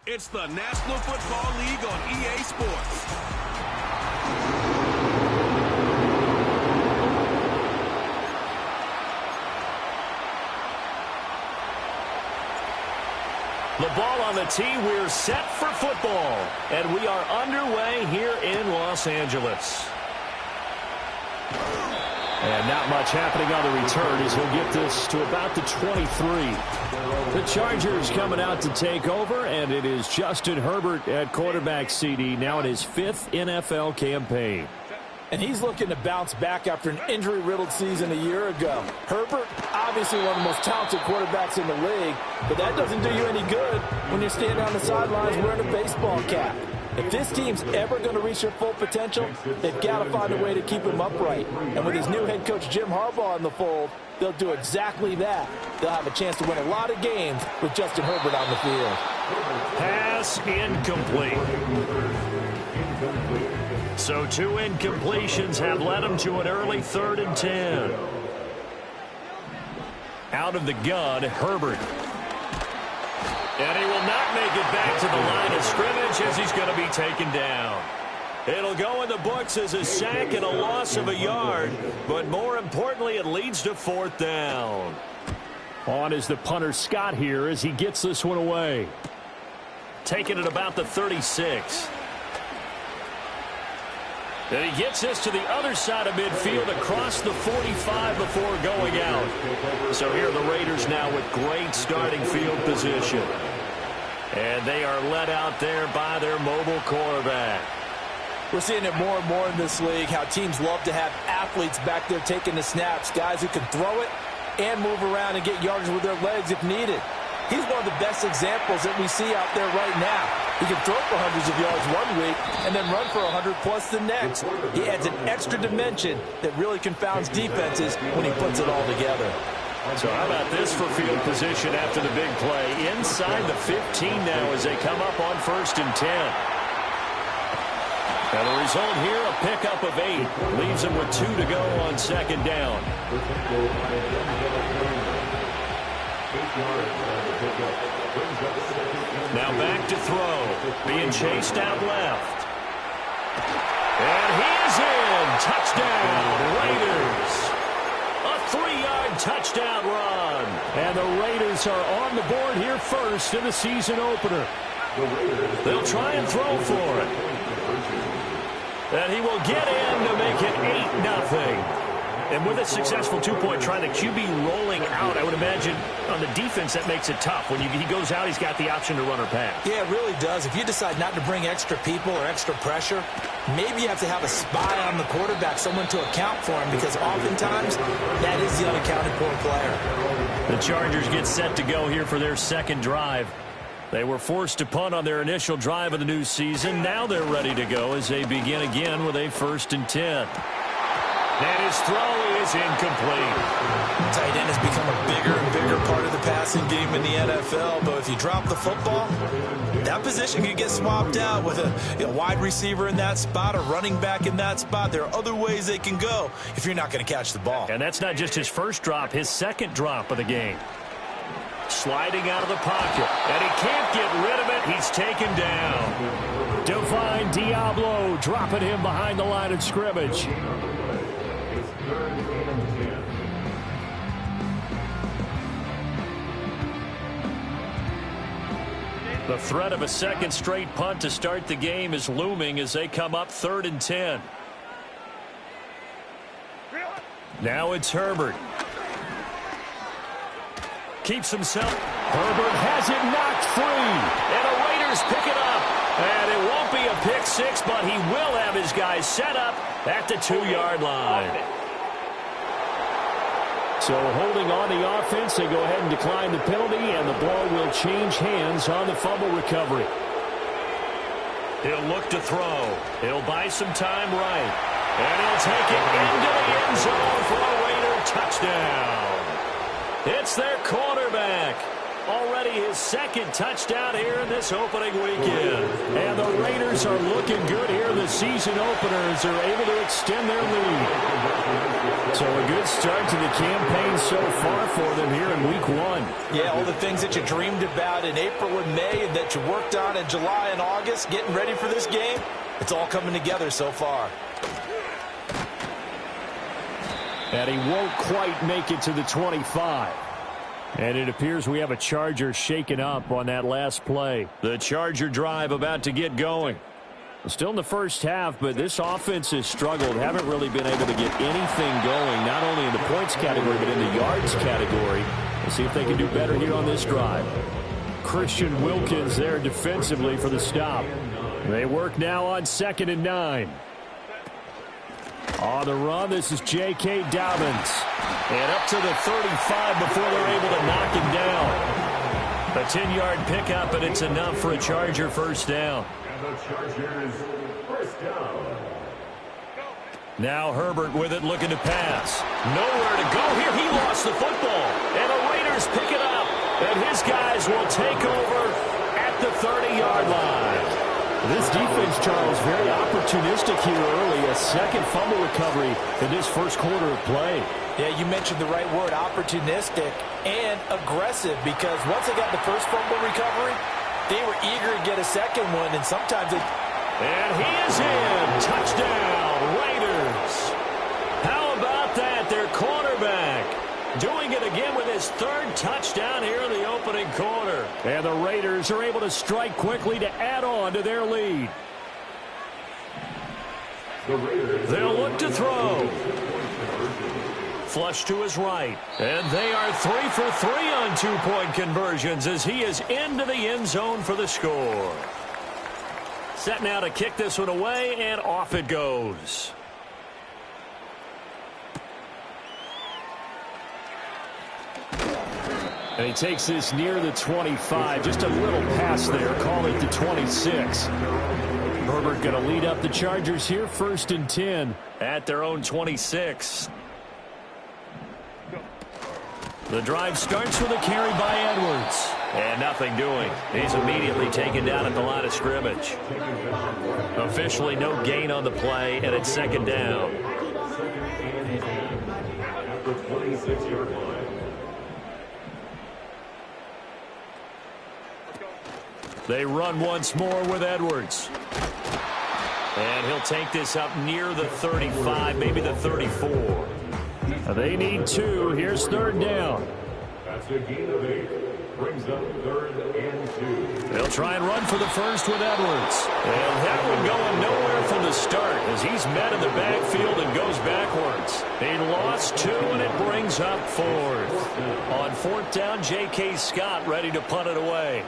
It's the National Football League on EA Sports. The ball on the tee, we're set for football. And we are underway here in Los Angeles. And not much happening on the return as he'll get this to about the 23. The Chargers coming out to take over, and it is Justin Herbert at quarterback CD, now in his 5th NFL campaign. And he's looking to bounce back after an injury-riddled season a year ago. Herbert, obviously one of the most talented quarterbacks in the league, but that doesn't do you any good when you're standing on the sidelines wearing a baseball cap. If this team's ever going to reach their full potential, they've got to find a way to keep him upright. And with his new head coach, Jim Harbaugh, in the fold, they'll do exactly that. They'll have a chance to win a lot of games with Justin Herbert on the field. Pass incomplete. So 2 incompletions have led him to an early 3rd and 10. Out of the gun, Herbert. And he will not make it back to the line of scrimmage as he's going to be taken down. It'll go in the books as a sack and a loss of a yard, but more importantly, it leads to 4th down. On is the punter Scott here as he gets this one away. Taking it about the 36. And he gets this to the other side of midfield across the 45 before going out. So here are the Raiders now with great starting field position. And they are led out there by their mobile quarterback. We're seeing it more and more in this league, how teams love to have athletes back there taking the snaps, guys who can throw it and move around and get yards with their legs if needed. He's one of the best examples that we see out there right now. He can throw for hundreds of yards one week and then run for 100+ the next. He adds an extra dimension that really confounds defenses when he puts it all together. So how about this for field position after the big play? Inside the 15 now as they come up on 1st and 10. And the result here, a pickup of 8. Leaves him with 2 to go on 2nd down. Now back to throw. Being chased out left. And he is in. Touchdown, Raiders. A 3-yard touchdown run. And the Raiders are on the board here first in the season opener. They'll try and throw for it. And he will get in to make it 8-0. And with a successful 2-point try, the QB rolling out, I would imagine on the defense that makes it tough. When he goes out, he's got the option to run or pass. Yeah, it really does. If you decide not to bring extra people or extra pressure, maybe you have to have a spy on the quarterback, someone to account for him, because oftentimes that is the unaccounted for player. The Chargers get set to go here for their 2nd drive. They were forced to punt on their initial drive of the new season. Now they're ready to go as they begin again with a 1st and 10. And his throw is incomplete. Tight end has become a bigger and bigger part of the passing game in the NFL, but if you drop the football, that position can get swapped out with a wide receiver in that spot, a running back in that spot. There are other ways they can go if you're not going to catch the ball. And that's not just his first drop, his 2nd drop of the game. Sliding out of the pocket, and he can't get rid of it. He's taken down. Divine Diablo dropping him behind the line of scrimmage. The threat of a second straight punt to start the game is looming as they come up 3rd and 10. Now it's Herbert. Keeps himself. Herbert has it knocked free. And the Raiders pick it up. And it won't be a pick six, but he will have his guys set up at the 2-yard line. So holding on the offense, they go ahead and decline the penalty, and the ball will change hands on the fumble recovery. He'll look to throw. He'll buy some time right. And he'll take it into the end zone for a Raider touchdown. It's their quarterback. Already his second touchdown here in this opening weekend. And the Raiders are looking good here in the season opener as they're able to extend their lead. So a good start to the campaign so far for them here in week 1. Yeah, all the things that you dreamed about in April and May and that you worked on in July and August, getting ready for this game, it's all coming together so far. And he won't quite make it to the 25. And it appears we have a Charger shaken up on that last play. The Charger drive about to get going. Still in the first half, but this offense has struggled. Haven't really been able to get anything going, not only in the points category, but in the yards category. We'll see if they can do better here on this drive. Christian Wilkins there defensively for the stop. They work now on 2nd and 9. On the run, this is J.K. Dobbins. And up to the 35 before they're able to knock him down. A 10-yard pickup, and it's enough for a Charger first down. And the Chargers first down. Now Herbert with it, looking to pass. Nowhere to go here. He lost the football. And the Raiders pick it up. And his guys will take over at the 30-yard line. This defense, Charles, very opportunistic here early. A second fumble recovery in this first quarter of play. Yeah, you mentioned the right word, opportunistic and aggressive, because once they got the first fumble recovery, they were eager to get a second one, and sometimes it... And he is in. Touchdown, Raiders. How about that? Their quarterback doing it again with his 3rd touchdown here in the opening quarter. And the Raiders are able to strike quickly to add on to their lead. They'll look to throw. Flush to his right. And they are 3 for 3 on 2-point conversions as he is into the end zone for the score. Set now to kick this one away, and off it goes. And he takes this near the 25. Just a little pass there. Call it the 26. Herbert going to lead up the Chargers here, 1st and 10. At their own 26. The drive starts with a carry by Edwards. And nothing doing. He's immediately taken down at the line of scrimmage. Officially no gain on the play, and it's 2nd down. The 26-yard line. They run once more with Edwards. And he'll take this up near the 35, maybe the 34. They need 2. Here's 3rd down. That's a gain of 8. Brings up 3rd and 2. They'll try and run for the first with Edwards. And that one going nowhere from the start as he's met in the backfield and goes backwards. He lost 2, and it brings up 4th. On 4th down, J.K. Scott ready to punt it away.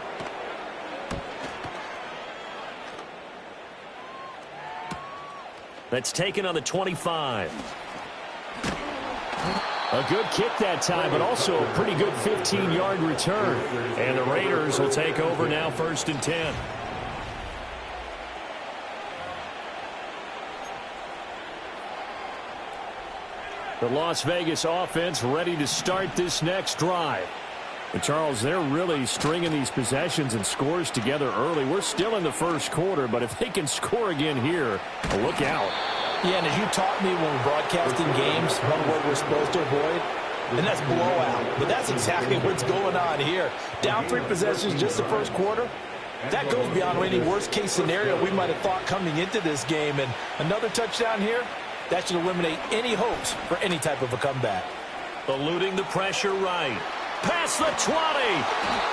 That's taken on the 25. A good kick that time, but also a pretty good 15-yard return. And the Raiders will take over now, 1st and 10. The Las Vegas offense ready to start this next drive. But Charles, they're really stringing these possessions and scores together early. We're still in the first quarter, but if they can score again here, look out. Yeah, and as you taught me when we're broadcasting games, one word we're supposed to avoid, and that's blowout. But that's exactly what's going on here. Down 3 possessions just the first quarter. That goes beyond any worst-case scenario we might have thought coming into this game. And another touchdown here, that should eliminate any hopes for any type of a comeback. Eluding the pressure right. Past the 20.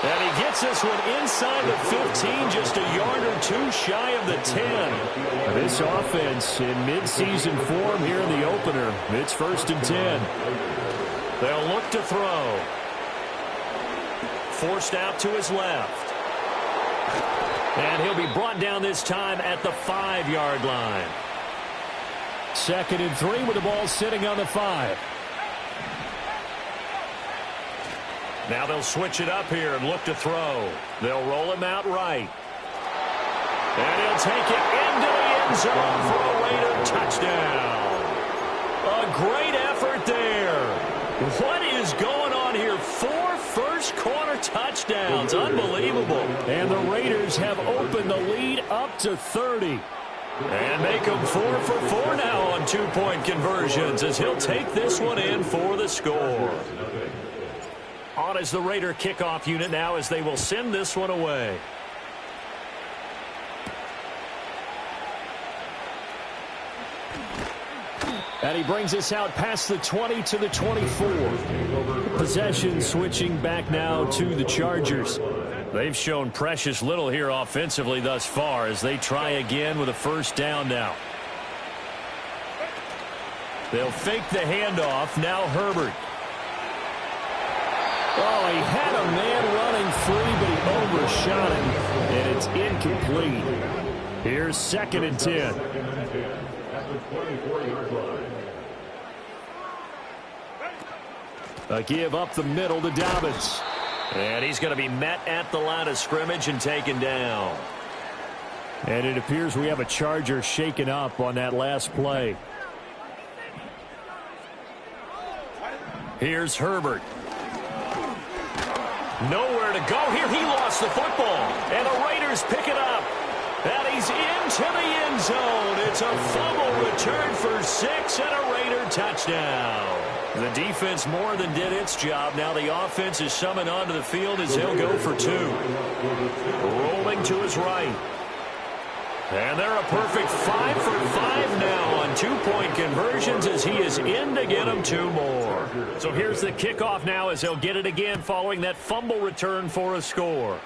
And he gets this one inside the 15, just a yard or two shy of the 10. This offense in midseason form here in the opener. It's 1st and 10. They'll look to throw. Forced out to his left. And he'll be brought down this time at the 5-yard line. 2nd and 3 with the ball sitting on the 5. Now they'll switch it up here and look to throw. They'll roll him out right. And he'll take it into the end zone for a Raider touchdown. A great effort there. What is going on here? 4 first-quarter touchdowns. Unbelievable. And the Raiders have opened the lead up to 30. And make them 4 for 4 now on 2-point conversions as he'll take this one in for the score. On is the Raider kickoff unit now as they will send this one away. And he brings us out past the 20 to the 24. Possession switching back now to the Chargers. They've shown precious little here offensively thus far as they try again with a first down now. They'll fake the handoff. Now Herbert. Oh, he had a man running free, but he overshot him, and it's incomplete. Here's 2nd and 10. A give up the middle to Dobbins. And he's going to be met at the line of scrimmage and taken down. And it appears we have a Charger shaken up on that last play. Here's Herbert. Nowhere to go here. He lost the football. And the Raiders pick it up. And he's into the end zone. It's a fumble return for 6 and a Raider touchdown. The defense more than did its job. Now the offense is summoned onto the field as they'll go for 2. Rolling to his right. And they're a perfect 5 for 5 now on 2-point conversions as he is in to get them 2 more. So here's the kickoff now as they'll get it again following that fumble return for a score.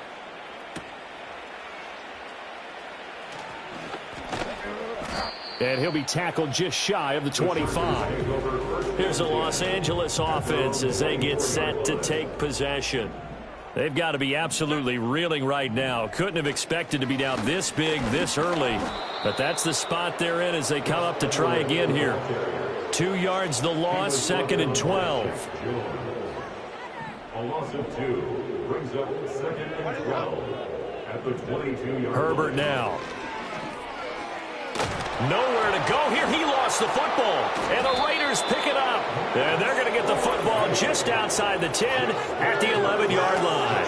And he'll be tackled just shy of the 25. Here's the Los Angeles offense as they get set to take possession. They've got to be absolutely reeling right now. Couldn't have expected to be down this big this early. But that's the spot they're in as they come up to try again here. 2 yards the loss, 2nd and 12. A loss of 2 brings up 2nd and 12 at the 22-yard Herbert line. now. Nowhere to go here. He lost the football. And the Raiders pick it up. And they're going to get the football just outside the 10 at the 11-yard line.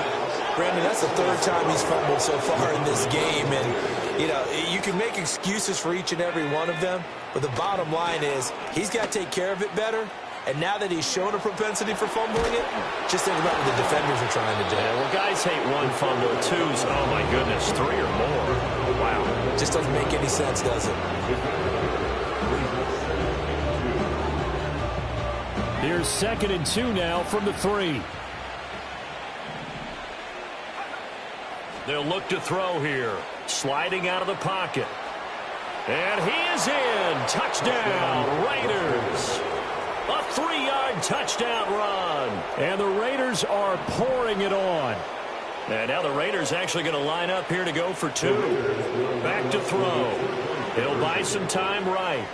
Brandon, that's the 3rd time he's fumbled so far in this game. And, you know, you can make excuses for each and every one of them. But the bottom line is he's got to take care of it better. And now that he's shown a propensity for fumbling it, just think about what the defenders are trying to do. Yeah, well, guys hate 1 fumble, 2s. Oh, my goodness, 3 or more. Wow. Just doesn't make any sense, does it? Here's 2nd and 2 now from the 3. They'll look to throw here. Sliding out of the pocket. And he is in. Touchdown, Raiders. A 3-yard touchdown run. And the Raiders are pouring it on. And now the Raiders actually going to line up here to go for 2. Back to throw. He'll buy some time right.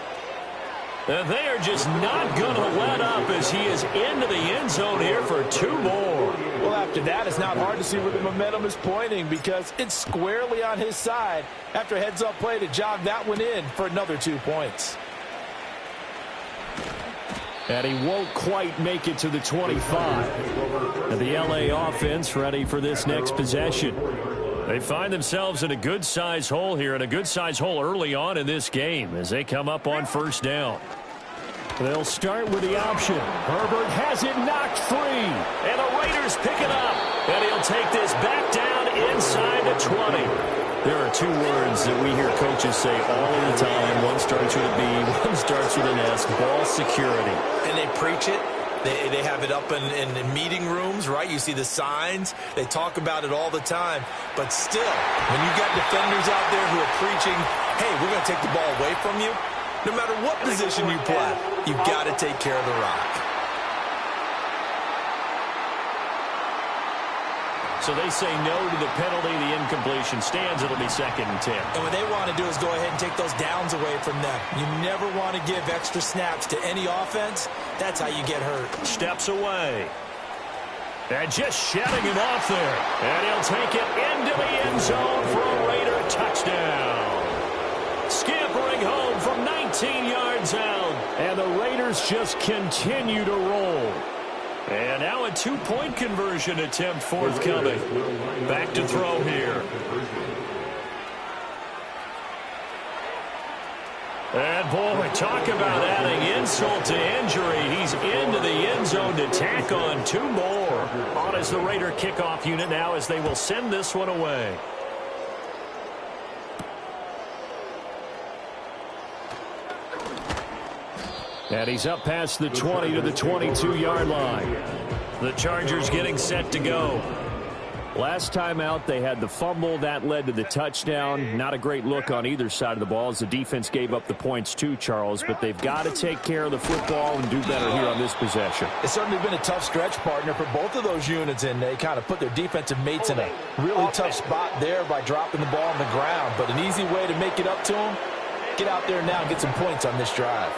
And they are just not going to let up as he is into the end zone here for 2 more. Well, after that, it's not hard to see where the momentum is pointing because it's squarely on his side after a heads-up play to jog that one in for another 2 points. And he won't quite make it to the 25. And the LA offense ready for this next possession. They find themselves in a good-sized hole here, and a good-sized hole early on in this game as they come up on first down. They'll start with the option. Herbert has it knocked free. And the Raiders pick it up. And he'll take this back down inside the 20. There are 2 words that we hear coaches say all the time. One starts with a B, one starts with an S. Ball security. And they preach it, They have it up in meeting rooms, right? You see the signs. They talk about it all the time. But still, when you got defenders out there who are preaching, hey, we're going to take the ball away from you, no matter what position you play, you've got to take care of the rock. So they say no to the penalty. The incompletion stands. It'll be 2nd and 10. And what they want to do is go ahead and take those downs away from them. You never want to give extra snaps to any offense. That's how you get hurt. Steps away. And just shedding him off there. And he'll take it into the end zone for a Raider touchdown. Scampering home from 19 yards out. And the Raiders just continue to roll. And now a 2-point conversion attempt forthcoming. Back to throw here. And boy, talk about adding insult to injury. He's into the end zone to tack on 2 more. On as the Raider kickoff unit now as they will send this one away. And he's up past the 20 to the 22-yard line. The Chargers getting set to go. Last time out, they had the fumble. That led to the touchdown. Not a great look on either side of the ball as the defense gave up the points too, Charles. But they've got to take care of the football and do better here on this possession. It's certainly been a tough stretch, partner, for both of those units, and they kind of put their defensive mates in a really tough spot there by dropping the ball on the ground. But an easy way to make it up to them, get out there now and get some points on this drive.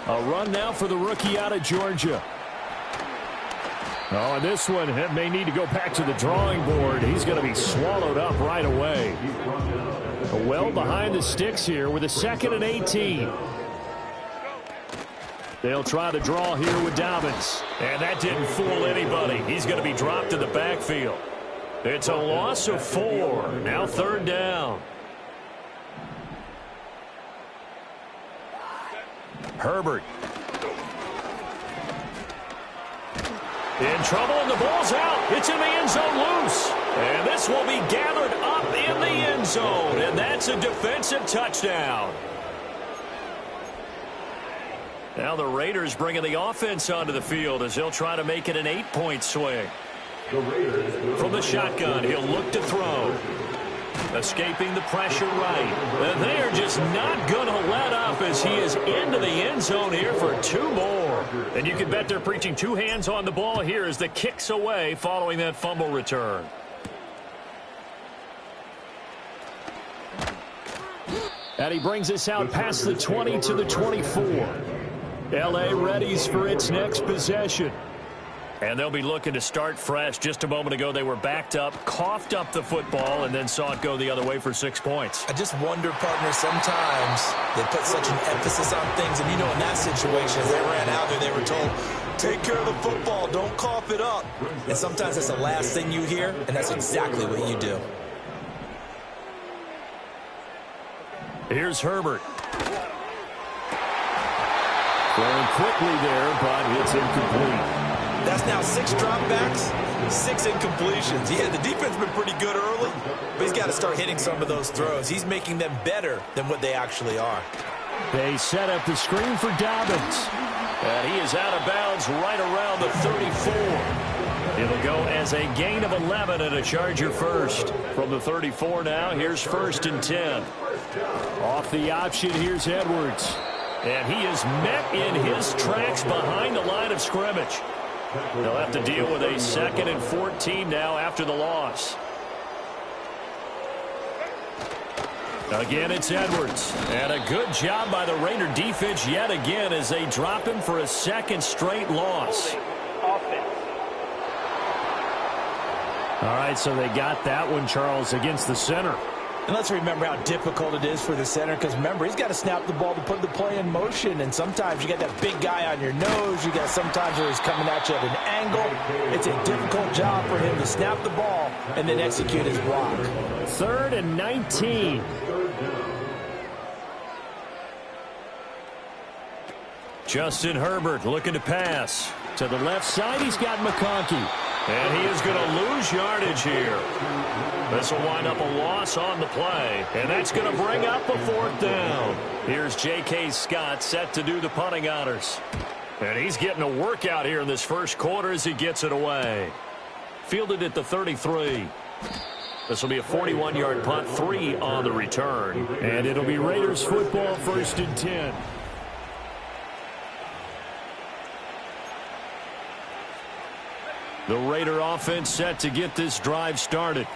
A run now for the rookie out of Georgia. Oh, and this one may need to go back to the drawing board. He's going to be swallowed up right away. Well behind the sticks here with a 2nd and 18. They'll try to draw here with Dobbins. And that didn't fool anybody. He's going to be dropped in the backfield. It's a loss of 4. Now 3rd down. Herbert. In trouble, and the ball's out. It's in the end zone loose. And this will be gathered up in the end zone. And that's a defensive touchdown. Now the Raiders bringing the offense onto the field as they'll try to make it an 8-point swing. From the shotgun, he'll look to throw. Escaping the pressure right. And they are just not going to let up as he is into the end zone here for 2 more. And you can bet they're preaching 2 hands on the ball here as the kick's away following that fumble return. And he brings us out past the 20 to the 24. L.A. readies for its next possession. And they'll be looking to start fresh. Just a moment ago, they were backed up, coughed up the football, and then saw it go the other way for 6 points. I just wonder, partner, sometimes they put such an emphasis on things. And, you know, in that situation, as they ran out there, they were told, take care of the football, don't cough it up. And sometimes that's the last thing you hear, and that's exactly what you do. Here's Herbert. Throwing quickly there, but it's incomplete. That's now 6 dropbacks, 6 incompletions. Yeah, the defense has been pretty good early, but he's got to start hitting some of those throws. He's making them better than what they actually are. They set up the screen for Dobbins. And he is out of bounds right around the 34. It'll go as a gain of 11 and a Charger first. From the 34 now, here's 1st and 10. Off the option, here's Edwards. And he is met in his tracks behind the line of scrimmage. They'll have to deal with a 2nd and 14 now after the loss. Again, it's Edwards. And a good job by the Raider defense yet again as they drop him for a 2nd straight loss. All right, so they got that one, Charles, against the center. And let's remember how difficult it is for the center, because remember, he's got to snap the ball to put the play in motion, and sometimes you got that big guy on your nose. You got sometimes where he's coming at you at an angle. It's a difficult job for him to snap the ball and then execute his block. 3rd and 19. Justin Herbert looking to pass. To the left side, he's got McConkey. And he is going to lose yardage here. This will wind up a loss on the play, and that's going to bring up a 4th down. Here's J.K. Scott set to do the punting honors. And he's getting a workout here in this first quarter as he gets it away. Fielded at the 33. This will be a 41-yard punt, 3 on the return. And it'll be Raiders football, 1st and 10. The Raider offense set to get this drive started.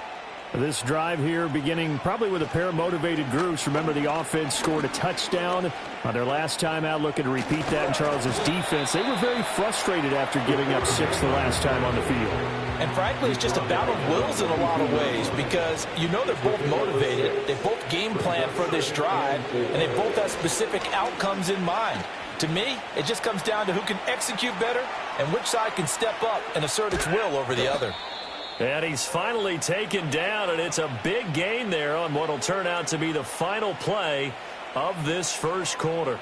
This drive here beginning probably with a pair of motivated groups. Remember, the offense scored a touchdown on their last time out. Looking to repeat that in Charles's defense. They were very frustrated after giving up 6 the last time on the field. And frankly, it's just a battle of wills in a lot of ways because you know they're both motivated. They both game plan for this drive, and they both have specific outcomes in mind. To me, it just comes down to who can execute better and which side can step up and assert its will over the other. And he's finally taken down, and it's a big gain there on what will turn out to be the final play of this first quarter.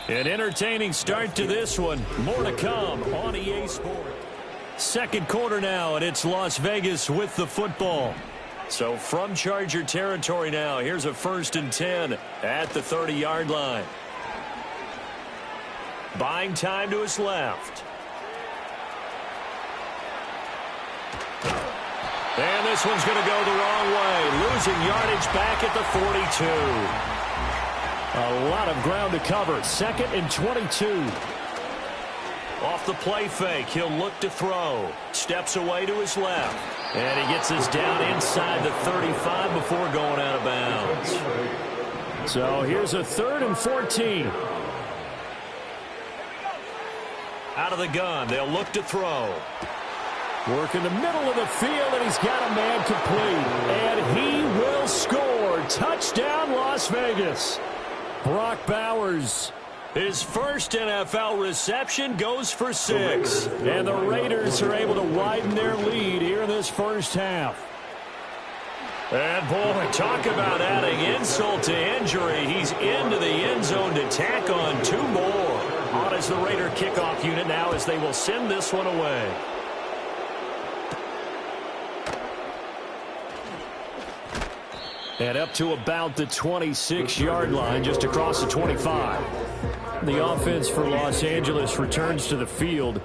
An entertaining start to this one. More to come on EA Sports. Second quarter now, and it's Las Vegas with the football. So from Charger territory now, here's a 1st and 10 at the 30-yard line. Buying time to his left. And this one's going to go the wrong way. Losing yardage back at the 42. A lot of ground to cover. 2nd and 22. Off the play fake, he'll look to throw. Steps away to his left. And he gets us down inside the 35 before going out of bounds. So here's a 3rd and 14. Out of the gun, they'll look to throw. Work in the middle of the field, and he's got a man complete. And he will score. Touchdown, Las Vegas. Brock Bowers. His first NFL reception goes for 6. And the Raiders are able to widen their lead here in this first half. And, boy, talk about adding insult to injury. He's into the end zone to tack on 2 more. On as the Raider kickoff unit now as they will send this one away. And up to about the 26-yard line, just across the 25. The offense for Los Angeles returns to the field.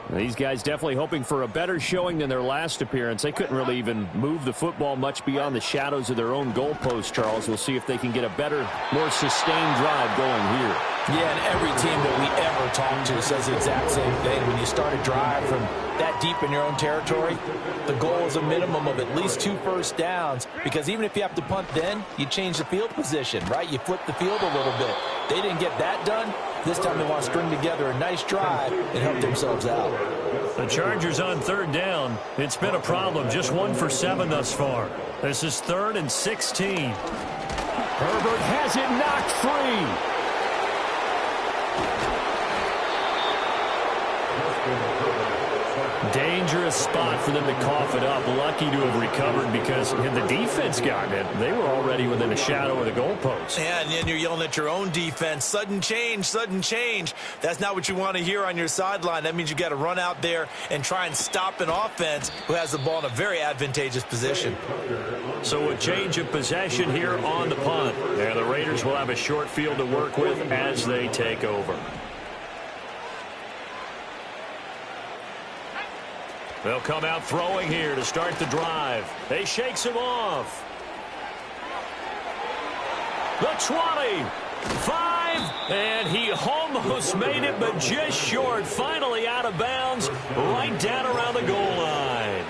These guys definitely hoping for a better showing than their last appearance. They couldn't really even move the football much beyond the shadows of their own goalpost, Charles. We'll see if they can get a better, more sustained drive going here. Yeah, and every team that we ever talk to says the exact same thing. When you start a drive from that deep in your own territory, the goal is a minimum of at least 2 first downs, because even if you have to punt then, you change the field position, right? You flip the field a little bit. They didn't get that done. This time they want to string together a nice drive and help themselves out. The Chargers on 3rd down. It's been a problem. Just 1 for 7 thus far. This is 3rd and 16. Herbert has it knocked free. Dangerous spot for them to cough it up. Lucky to have recovered because had the defense gotten it, they were already within a shadow of the goalpost. Yeah, and then you're yelling at your own defense. Sudden change, sudden change. That's not what you want to hear on your sideline. That means you got to run out there and try and stop an offense who has the ball in a very advantageous position. So a change of possession here on the punt. And the Raiders will have a short field to work with as they take over. They'll come out throwing here to start the drive. They shakes him off. The 20, 5, and he almost made it, but just short. Finally out of bounds, right down around the goal line.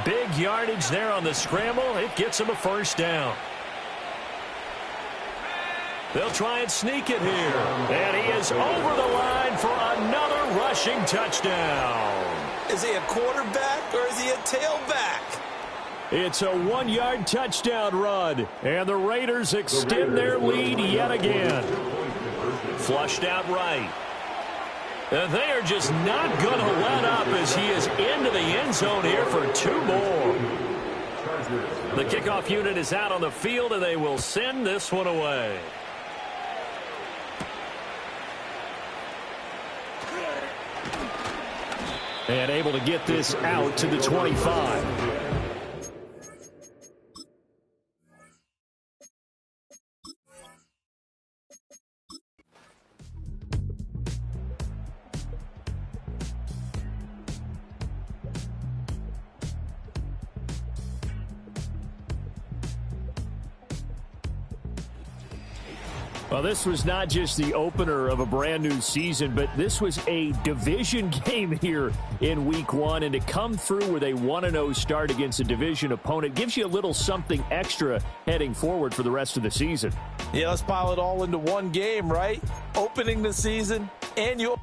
Big yardage there on the scramble. It gets him a first down. They'll try and sneak it here. And he is over the line for another rushing touchdown. Is he a quarterback or is he a tailback? It's a 1-yard touchdown run. And the Raiders extend their lead yet again. Flushed out right. And they are just not going to let up as he is into the end zone here for 2 more. The kickoff unit is out on the field, and they will send this one away. And able to get this out to the 25. Well, this was not just the opener of a brand new season, but this was a division game here in week 1. And to come through with a 1-0 start against a division opponent gives you a little something extra heading forward for the rest of the season. Yeah, let's pile it all into one game, right? Opening the season and you